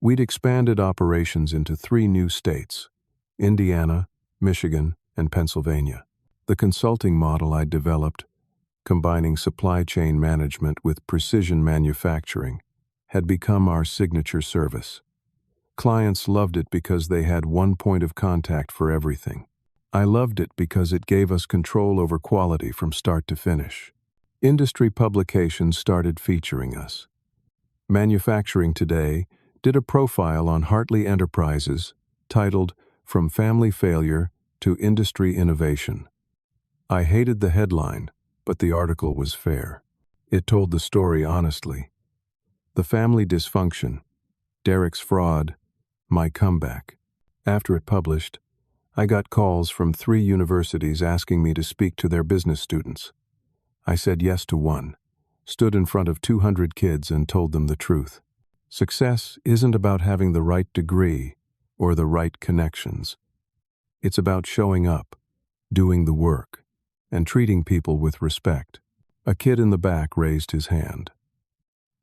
We'd expanded operations into 3 new states, Indiana, Michigan, and Pennsylvania. The consulting model I developed, combining supply chain management with precision manufacturing, had become our signature service. Clients loved it because they had one point of contact for everything. I loved it because it gave us control over quality from start to finish. Industry publications started featuring us. Manufacturing Today did a profile on Hartley Enterprises titled "From Family Failure to Industry Innovation." I hated the headline, but the article was fair. It told the story honestly. The family dysfunction, Derek's fraud, my comeback. After it published, I got calls from 3 universities asking me to speak to their business students. I said yes to one, stood in front of 200 kids and told them the truth. Success isn't about having the right degree or the right connections. It's about showing up, doing the work, and treating people with respect. A kid in the back raised his hand.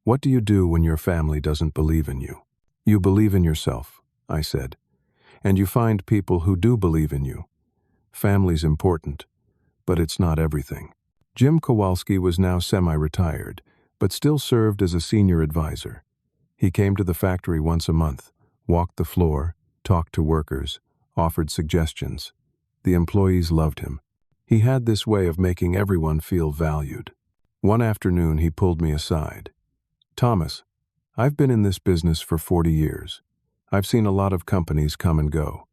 "What do you do when your family doesn't believe in you?" "You believe in yourself," I said. "And you find people who do believe in you. Family's important, but it's not everything." Jim Kowalski was now semi-retired, but still served as a senior advisor. He came to the factory once a month, walked the floor, talked to workers, offered suggestions. The employees loved him. He had this way of making everyone feel valued. One afternoon he pulled me aside. "Thomas, I've been in this business for 40 years. I've seen a lot of companies come and go.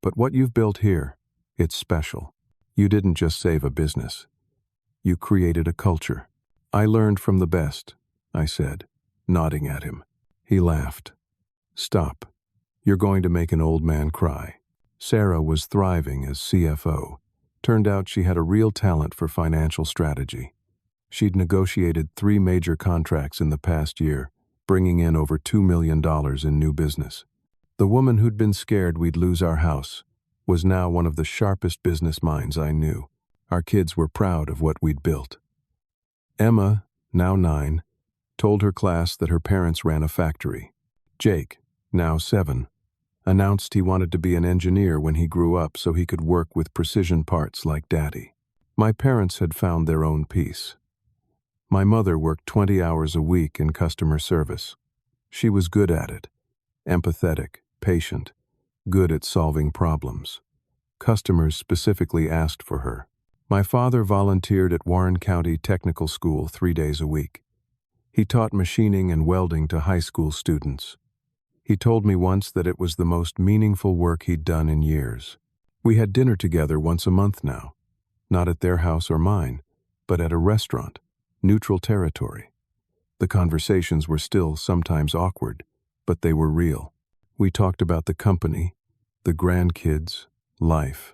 But what you've built here, it's special. You didn't just save a business. You created a culture. I learned from the best, I said, nodding at him. He laughed. Stop. You're going to make an old man cry. Sarah was thriving as CFO. Turned out she had a real talent for financial strategy. She'd negotiated 3 major contracts in the past year, bringing in over $2 million in new business. The woman who'd been scared we'd lose our house was now one of the sharpest business minds I knew. Our kids were proud of what we'd built. Emma, now 9, told her class that her parents ran a factory. Jake, now 7, announced he wanted to be an engineer when he grew up so he could work with precision parts like Daddy. My parents had found their own peace. My mother worked 20 hours a week in customer service. She was good at it. Empathetic, patient, good at solving problems. Customers specifically asked for her. My father volunteered at Warren County Technical School 3 days a week. He taught machining and welding to high school students. He told me once that it was the most meaningful work he'd done in years. We had dinner together once a month now, not at their house or mine, but at a restaurant, neutral territory. The conversations were still sometimes awkward, but they were real. We talked about the company, the grandkids, life.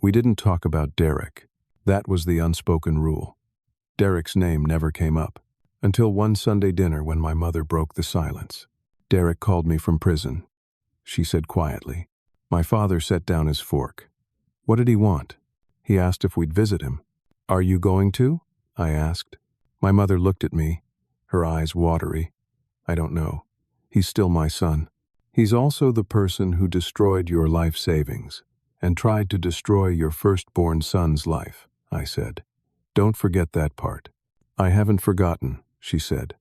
We didn't talk about Derek. That was the unspoken rule. Derek's name never came up, until one Sunday dinner when my mother broke the silence. Derek called me from prison, she said quietly. My father set down his fork. What did he want? He asked if we'd visit him. Are you going to? I asked. My mother looked at me, her eyes watery. I don't know. He's still my son. He's also the person who destroyed your life savings and tried to destroy your firstborn son's life, I said. Don't forget that part. I haven't forgotten, she said.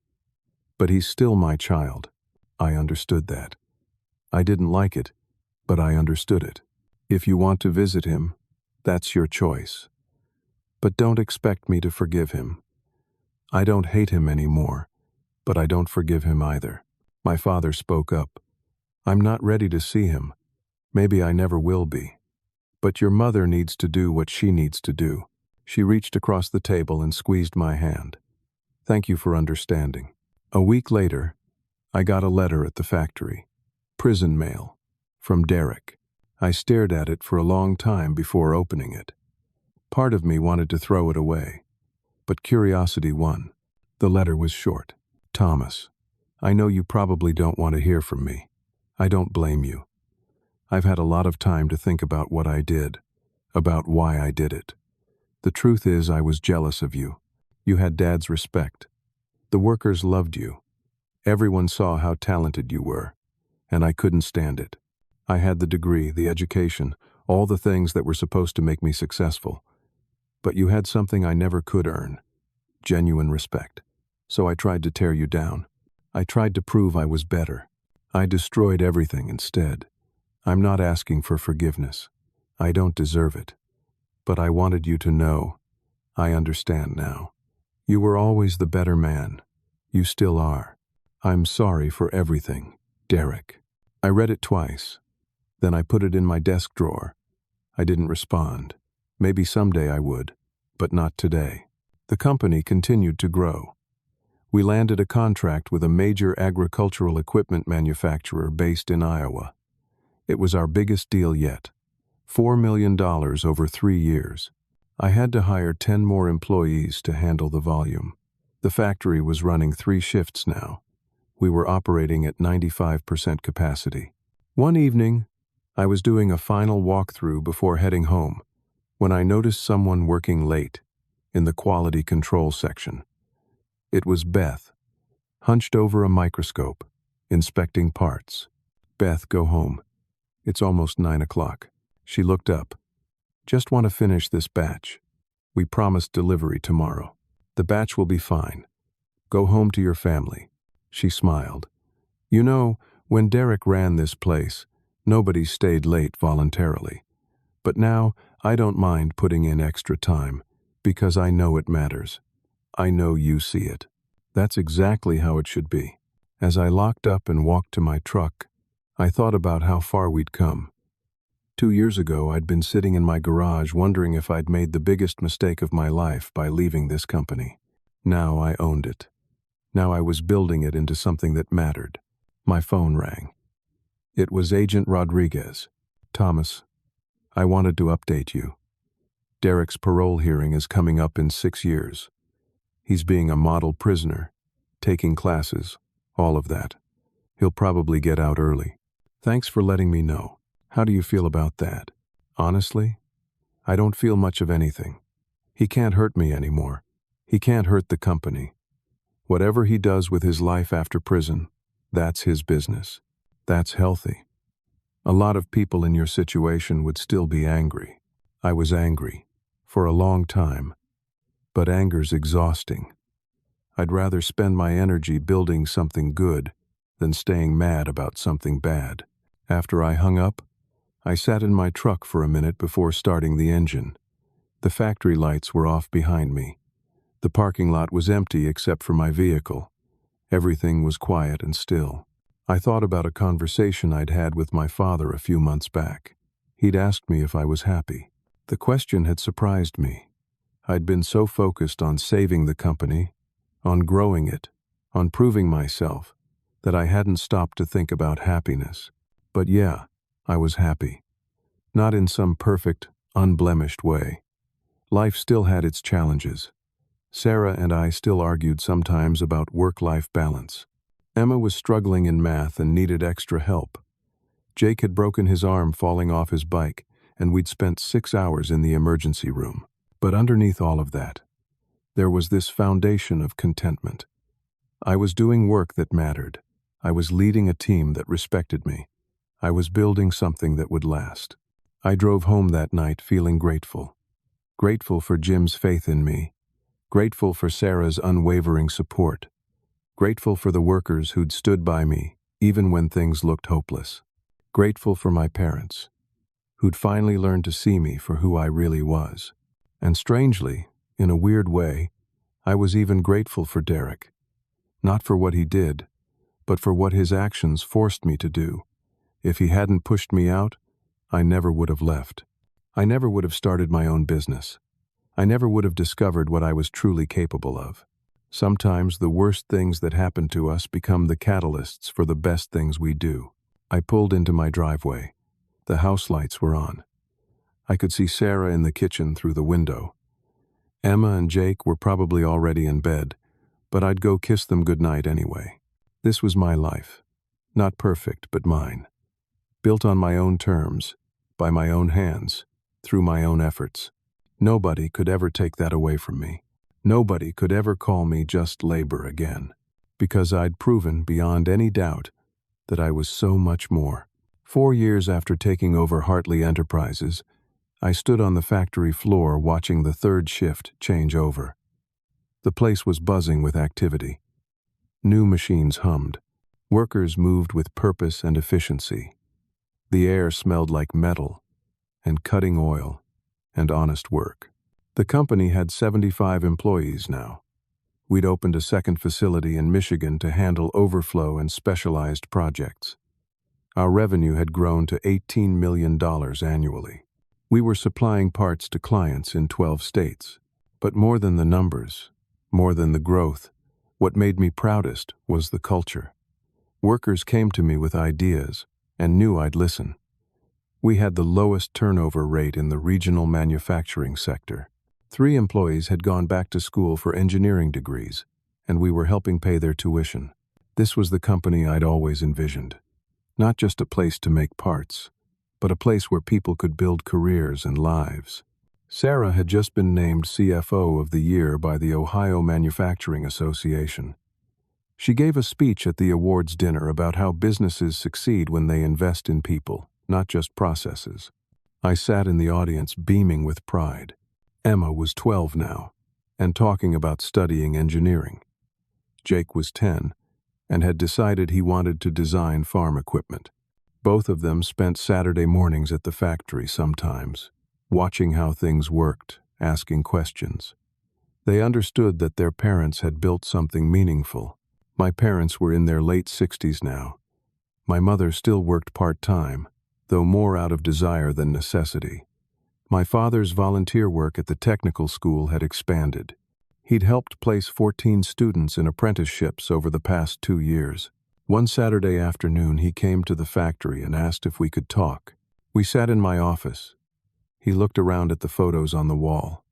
But he's still my child. I understood that. I didn't like it, but I understood it. If you want to visit him, that's your choice. But don't expect me to forgive him. I don't hate him anymore, but I don't forgive him either. My father spoke up. I'm not ready to see him. Maybe I never will be. But your mother needs to do what she needs to do. She reached across the table and squeezed my hand. Thank you for understanding. A week later, I got a letter at the factory. Prison mail. From Derek. I stared at it for a long time before opening it. Part of me wanted to throw it away, but curiosity won. The letter was short. Thomas, I know you probably don't want to hear from me. I don't blame you. I've had a lot of time to think about what I did, about why I did it. The truth is I was jealous of you. You had Dad's respect. The workers loved you. Everyone saw how talented you were, and I couldn't stand it. I had the degree, the education, all the things that were supposed to make me successful. But you had something I never could earn, genuine respect. So I tried to tear you down. I tried to prove I was better. I destroyed everything instead. I'm not asking for forgiveness. I don't deserve it. But I wanted you to know. I understand now. You were always the better man. You still are. I'm sorry for everything, Derek. I read it twice. Then I put it in my desk drawer. I didn't respond. Maybe someday I would, but not today. The company continued to grow. We landed a contract with a major agricultural equipment manufacturer based in Iowa. It was our biggest deal yet. $4 million over 3 years. I had to hire 10 more employees to handle the volume. The factory was running 3 shifts now. We were operating at 95% capacity. One evening, I was doing a final walkthrough before heading home when I noticed someone working late in the quality control section. It was Beth, hunched over a microscope, inspecting parts. Beth, go home. It's almost 9 o'clock. She looked up. Just want to finish this batch. We promised delivery tomorrow. The batch will be fine. Go home to your family. She smiled. You know, when Derek ran this place, nobody stayed late voluntarily. But now, I don't mind putting in extra time, because I know it matters. I know you see it. That's exactly how it should be. As I locked up and walked to my truck, I thought about how far we'd come. 2 years ago, I'd been sitting in my garage wondering if I'd made the biggest mistake of my life by leaving this company. Now I owned it. Now I was building it into something that mattered. My phone rang. It was Agent Rodriguez. "Thomas, I wanted to update you. Derek's parole hearing is coming up in 6 years. He's being a model prisoner, taking classes, all of that. He'll probably get out early. Thanks for letting me know. How do you feel about that?" "Honestly, I don't feel much of anything. He can't hurt me anymore. He can't hurt the company. Whatever he does with his life after prison, that's his business. That's healthy. A lot of people in your situation would still be angry. I was angry, for a long time. But anger's exhausting. I'd rather spend my energy building something good than staying mad about something bad." After I hung up, I sat in my truck for a minute before starting the engine. The factory lights were off behind me. The parking lot was empty except for my vehicle. Everything was quiet and still. I thought about a conversation I'd had with my father a few months back. He'd asked me if I was happy. The question had surprised me. I'd been so focused on saving the company, on growing it, on proving myself, that I hadn't stopped to think about happiness. But yeah, I was happy. Not in some perfect, unblemished way. Life still had its challenges. Sarah and I still argued sometimes about work-life balance. Emma was struggling in math and needed extra help. Jake had broken his arm falling off his bike, and we'd spent 6 hours in the emergency room. But underneath all of that, there was this foundation of contentment. I was doing work that mattered. I was leading a team that respected me. I was building something that would last. I drove home that night feeling grateful. Grateful for Jim's faith in me. Grateful for Sarah's unwavering support. Grateful for the workers who'd stood by me, even when things looked hopeless. Grateful for my parents, who'd finally learned to see me for who I really was. And strangely, in a weird way, I was even grateful for Derek. Not for what he did, but for what his actions forced me to do. If he hadn't pushed me out, I never would have left. I never would have started my own business. I never would have discovered what I was truly capable of. Sometimes the worst things that happen to us become the catalysts for the best things we do. I pulled into my driveway. The house lights were on. I could see Sarah in the kitchen through the window. Emma and Jake were probably already in bed, but I'd go kiss them goodnight anyway. This was my life. Not perfect, but mine. Built on my own terms, by my own hands, through my own efforts. Nobody could ever take that away from me. Nobody could ever call me just labor again, because I'd proven beyond any doubt that I was so much more. 4 years after taking over Hartley Enterprises, I stood on the factory floor watching the third shift change over. The place was buzzing with activity. New machines hummed. Workers moved with purpose and efficiency. The air smelled like metal and cutting oil and honest work. The company had 75 employees now. We'd opened a second facility in Michigan to handle overflow and specialized projects. Our revenue had grown to $18 million annually. We were supplying parts to clients in 12 states. But more than the numbers, more than the growth, what made me proudest was the culture. Workers came to me with ideas and knew I'd listen. We had the lowest turnover rate in the regional manufacturing sector. 3 employees had gone back to school for engineering degrees, and we were helping pay their tuition. This was the company I'd always envisioned. Not just a place to make parts, but a place where people could build careers and lives. Sarah had just been named CFO of the Year by the Ohio Manufacturing Association. She gave a speech at the awards dinner about how businesses succeed when they invest in people, not just processes. I sat in the audience beaming with pride. Emma was 12 now, and talking about studying engineering. Jake was 10, and had decided he wanted to design farm equipment. Both of them spent Saturday mornings at the factory sometimes, watching how things worked, asking questions. They understood that their parents had built something meaningful. My parents were in their late 60s now. My mother still worked part-time, though more out of desire than necessity. My father's volunteer work at the technical school had expanded. He'd helped place 14 students in apprenticeships over the past 2 years. One Saturday afternoon, he came to the factory and asked if we could talk. We sat in my office. He looked around at the photos on the wall.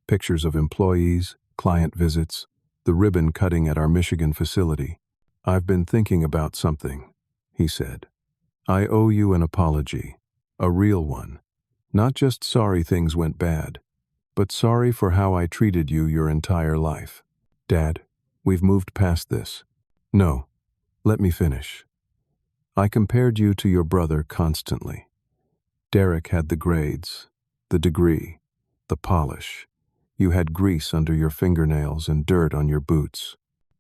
Pictures of employees, client visits, the ribbon cutting at our Michigan facility. "I've been thinking about something," he said. "I owe you an apology, a real one. Not just sorry things went bad, but sorry for how I treated you your entire life. Dad, we've moved past this." "No, let me finish. I compared you to your brother constantly. Derek had the grades, the degree, the polish. You had grease under your fingernails and dirt on your boots.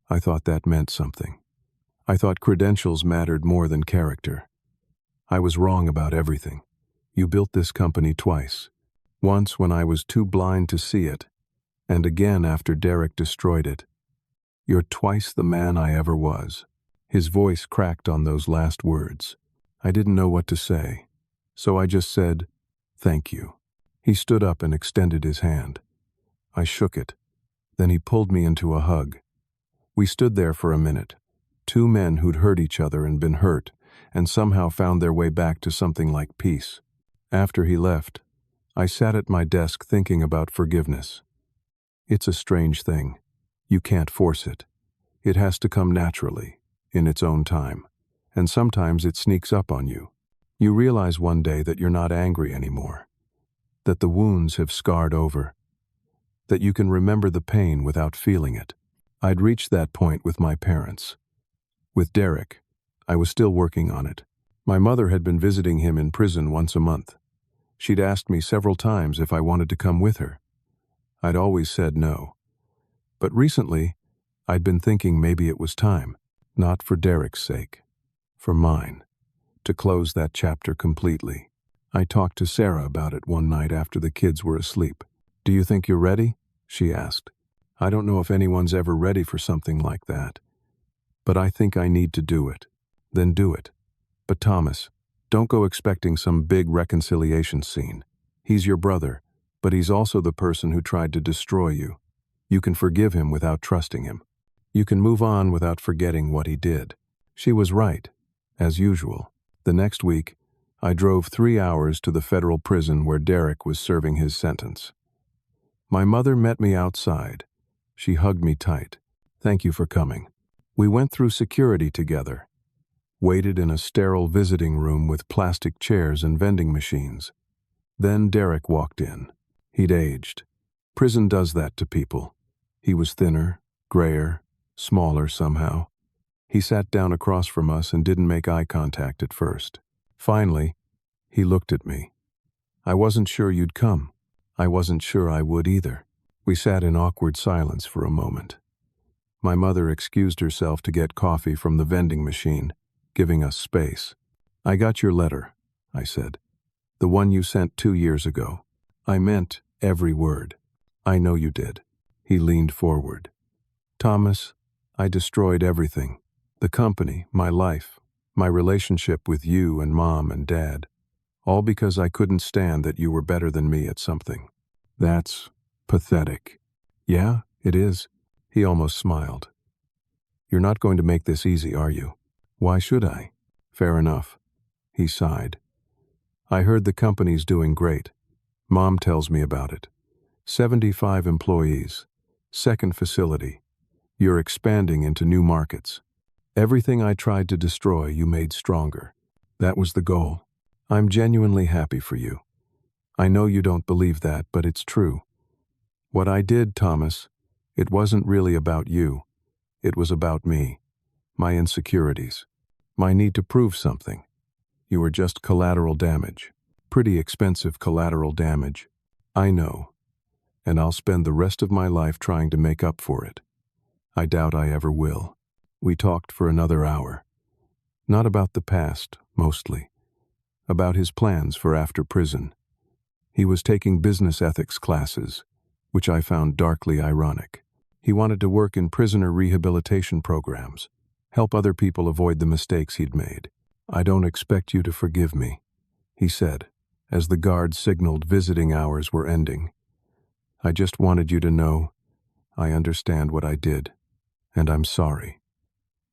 I thought that meant something. I thought credentials mattered more than character. I was wrong about everything. You built this company twice. Once when I was too blind to see it, and again after Derek destroyed it. You're twice the man I ever was." His voice cracked on those last words. I didn't know what to say, so I just said, "Thank you." He stood up and extended his hand. I shook it. Then he pulled me into a hug. We stood there for a minute, two men who'd hurt each other and been hurt, and somehow found their way back to something like peace. After he left, I sat at my desk thinking about forgiveness. It's a strange thing. You can't force it. It has to come naturally, in its own time, and sometimes it sneaks up on you. You realize one day that you're not angry anymore, that the wounds have scarred over, that you can remember the pain without feeling it. I'd reached that point with my parents. With Derek, I was still working on it. My mother had been visiting him in prison once a month. She'd asked me several times if I wanted to come with her. I'd always said no. But recently, I'd been thinking maybe it was time, not for Derek's sake, for mine, to close that chapter completely. I talked to Sarah about it one night after the kids were asleep. "Do you think you're ready?" she asked. "I don't know if anyone's ever ready for something like that, but I think I need to do it." "Then do it. But Thomas, don't go expecting some big reconciliation scene. He's your brother, but he's also the person who tried to destroy you. You can forgive him without trusting him. You can move on without forgetting what he did." She was right, as usual. The next week, I drove 3 hours to the federal prison where Derek was serving his sentence. My mother met me outside. She hugged me tight. "Thank you for coming." We went through security together, waited in a sterile visiting room with plastic chairs and vending machines. Then Derek walked in. He'd aged. Prison does that to people. He was thinner, grayer, smaller somehow. He sat down across from us and didn't make eye contact at first. Finally, he looked at me. "I wasn't sure you'd come. I wasn't sure I would either." We sat in awkward silence for a moment. My mother excused herself to get coffee from the vending machine, giving us space. "I got your letter," I said. "The one you sent 2 years ago. I meant every word. I know you did." He leaned forward. "Thomas, I destroyed everything. The company, my life, my relationship with you and Mom and Dad. All because I couldn't stand that you were better than me at something. That's pathetic." "Yeah, it is." He almost smiled. "You're not going to make this easy, are you?" "Why should I?" "Fair enough." He sighed. "I heard the company's doing great. Mom tells me about it. 75 employees. Second facility. You're expanding into new markets. Everything I tried to destroy, you made stronger. That was the goal. I'm genuinely happy for you. I know you don't believe that, but it's true. What I did, Thomas, it wasn't really about you. It was about me, my insecurities, my need to prove something. You were just collateral damage. Pretty expensive collateral damage. I know. And I'll spend the rest of my life trying to make up for it. I doubt I ever will." We talked for another hour. Not about the past, mostly. About his plans for after prison. He was taking business ethics classes, which I found darkly ironic. He wanted to work in prisoner rehabilitation programs, help other people avoid the mistakes he'd made. "I don't expect you to forgive me," he said, as the guard signaled visiting hours were ending. "I just wanted you to know I understand what I did, and I'm sorry.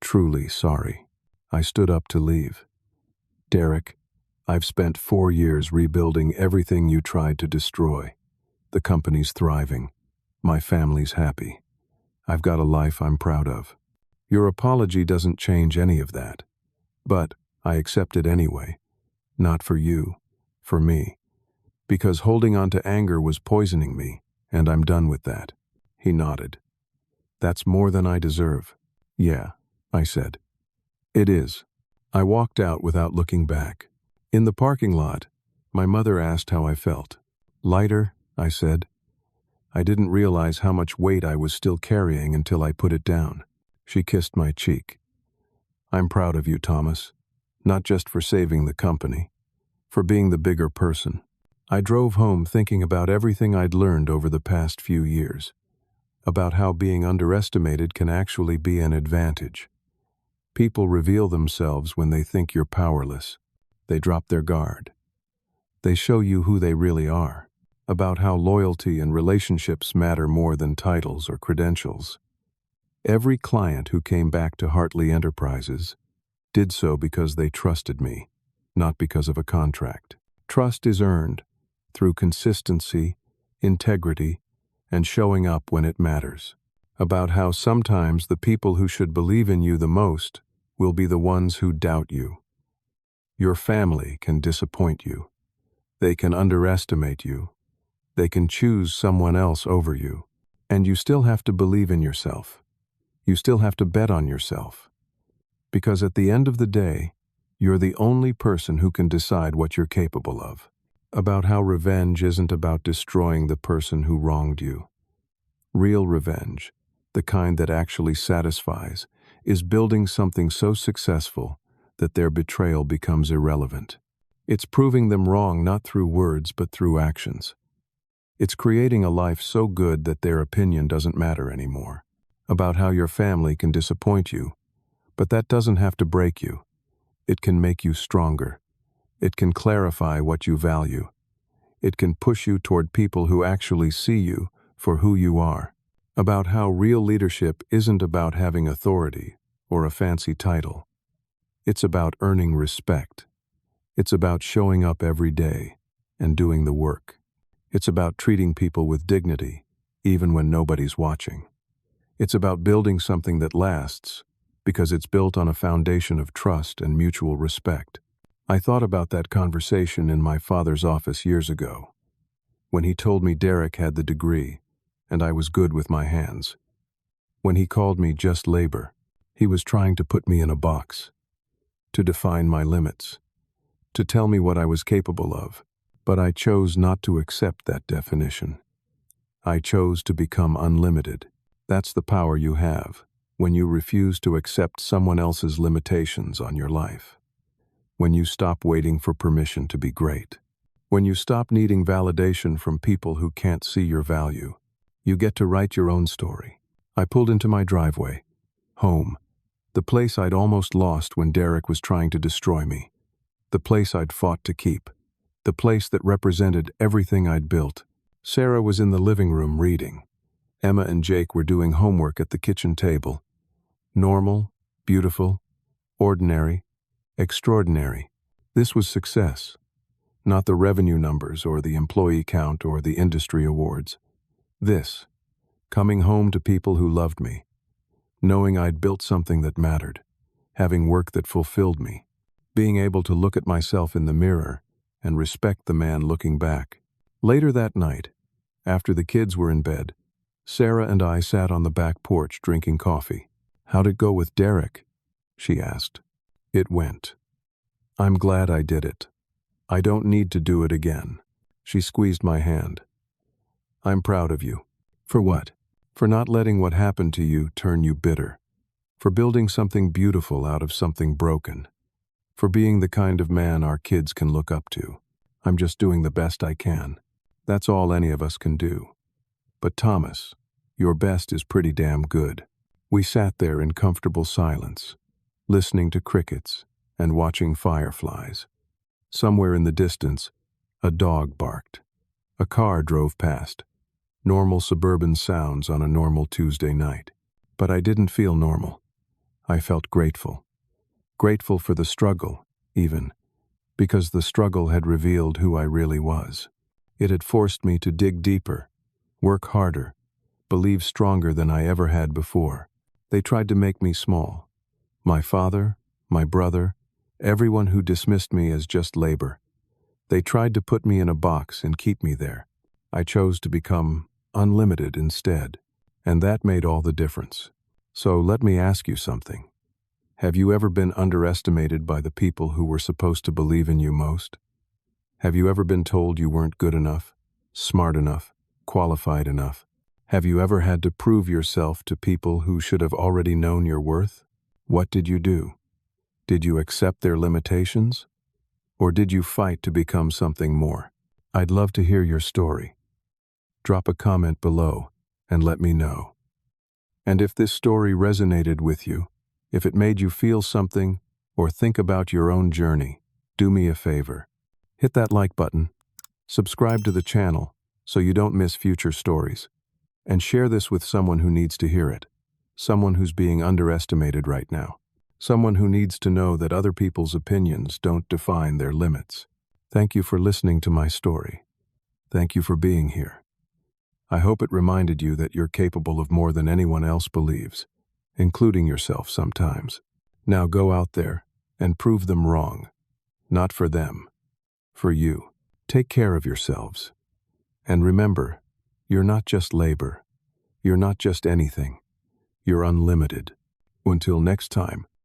Truly sorry." I stood up to leave. "Derek, I've spent 4 years rebuilding everything you tried to destroy. The company's thriving. My family's happy. I've got a life I'm proud of. Your apology doesn't change any of that. But I accept it anyway. Not for you, for me. Because holding on to anger was poisoning me, and I'm done with that." He nodded. "That's more than I deserve." "Yeah," I said. "It is." I walked out without looking back. In the parking lot, my mother asked how I felt. "Lighter," I said. I didn't realize how much weight I was still carrying until I put it down. She kissed my cheek. "I'm proud of you, Thomas. Not just for saving the company, for being the bigger person." I drove home thinking about everything I'd learned over the past few years, about how being underestimated can actually be an advantage. People reveal themselves when they think you're powerless. They drop their guard. They show you who they really are, about how loyalty and relationships matter more than titles or credentials. Every client who came back to Hartley Enterprises did so because they trusted me, not because of a contract. Trust is earned through consistency, integrity, and showing up when it matters. About how sometimes the people who should believe in you the most will be the ones who doubt you. Your family can disappoint you. They can underestimate you. They can choose someone else over you. And you still have to believe in yourself. You still have to bet on yourself. Because at the end of the day, you're the only person who can decide what you're capable of. About how revenge isn't about destroying the person who wronged you. Real revenge, the kind that actually satisfies, is building something so successful that their betrayal becomes irrelevant. It's proving them wrong not through words but through actions. It's creating a life so good that their opinion doesn't matter anymore. About how your family can disappoint you, but that doesn't have to break you. It can make you stronger. It can clarify what you value. It can push you toward people who actually see you for who you are. About how real leadership isn't about having authority or a fancy title. It's about earning respect. It's about showing up every day and doing the work. It's about treating people with dignity, even when nobody's watching. It's about building something that lasts, because it's built on a foundation of trust and mutual respect. I thought about that conversation in my father's office years ago, when he told me Derek had the degree, and I was good with my hands. When he called me just labor, he was trying to put me in a box, to define my limits, to tell me what I was capable of. But I chose not to accept that definition. I chose to become unlimited. That's the power you have when you refuse to accept someone else's limitations on your life. When you stop waiting for permission to be great. When you stop needing validation from people who can't see your value. You get to write your own story. I pulled into my driveway. Home. The place I'd almost lost when Derek was trying to destroy me. The place I'd fought to keep. The place that represented everything I'd built. Sarah was in the living room reading. Emma and Jake were doing homework at the kitchen table. Normal, beautiful, ordinary, extraordinary. This was success. Not the revenue numbers or the employee count or the industry awards. This, coming home to people who loved me. Knowing I'd built something that mattered. Having work that fulfilled me. Being able to look at myself in the mirror and respect the man looking back. Later that night, after the kids were in bed, Sarah and I sat on the back porch drinking coffee. "How'd it go with Derek?" she asked. "It went. I'm glad I did it. I don't need to do it again." She squeezed my hand. "I'm proud of you." "For what?" "For not letting what happened to you turn you bitter. For building something beautiful out of something broken. For being the kind of man our kids can look up to. I'm just doing the best I can. That's all any of us can do. But Thomas, your best is pretty damn good." We sat there in comfortable silence, listening to crickets and watching fireflies. Somewhere in the distance, a dog barked. A car drove past. Normal suburban sounds on a normal Tuesday night. But I didn't feel normal. I felt grateful. Grateful for the struggle, even, because the struggle had revealed who I really was. It had forced me to dig deeper, work harder, believe stronger than I ever had before. They tried to make me small. My father, my brother, everyone who dismissed me as just labor. They tried to put me in a box and keep me there. I chose to become unlimited instead, and that made all the difference. So let me ask you something. Have you ever been underestimated by the people who were supposed to believe in you most? Have you ever been told you weren't good enough, smart enough, qualified enough? Have you ever had to prove yourself to people who should have already known your worth? What did you do? Did you accept their limitations? Or did you fight to become something more? I'd love to hear your story. Drop a comment below and let me know. And if this story resonated with you, if it made you feel something or think about your own journey, do me a favor. Hit that like button, subscribe to the channel so you don't miss future stories, and share this with someone who needs to hear it, someone who's being underestimated right now, someone who needs to know that other people's opinions don't define their limits. Thank you for listening to my story. Thank you for being here. I hope it reminded you that you're capable of more than anyone else believes, including yourself sometimes. Now go out there and prove them wrong. Not for them, for you. Take care of yourselves. And remember, you're not just labor. You're not just anything. You're unlimited. Until next time.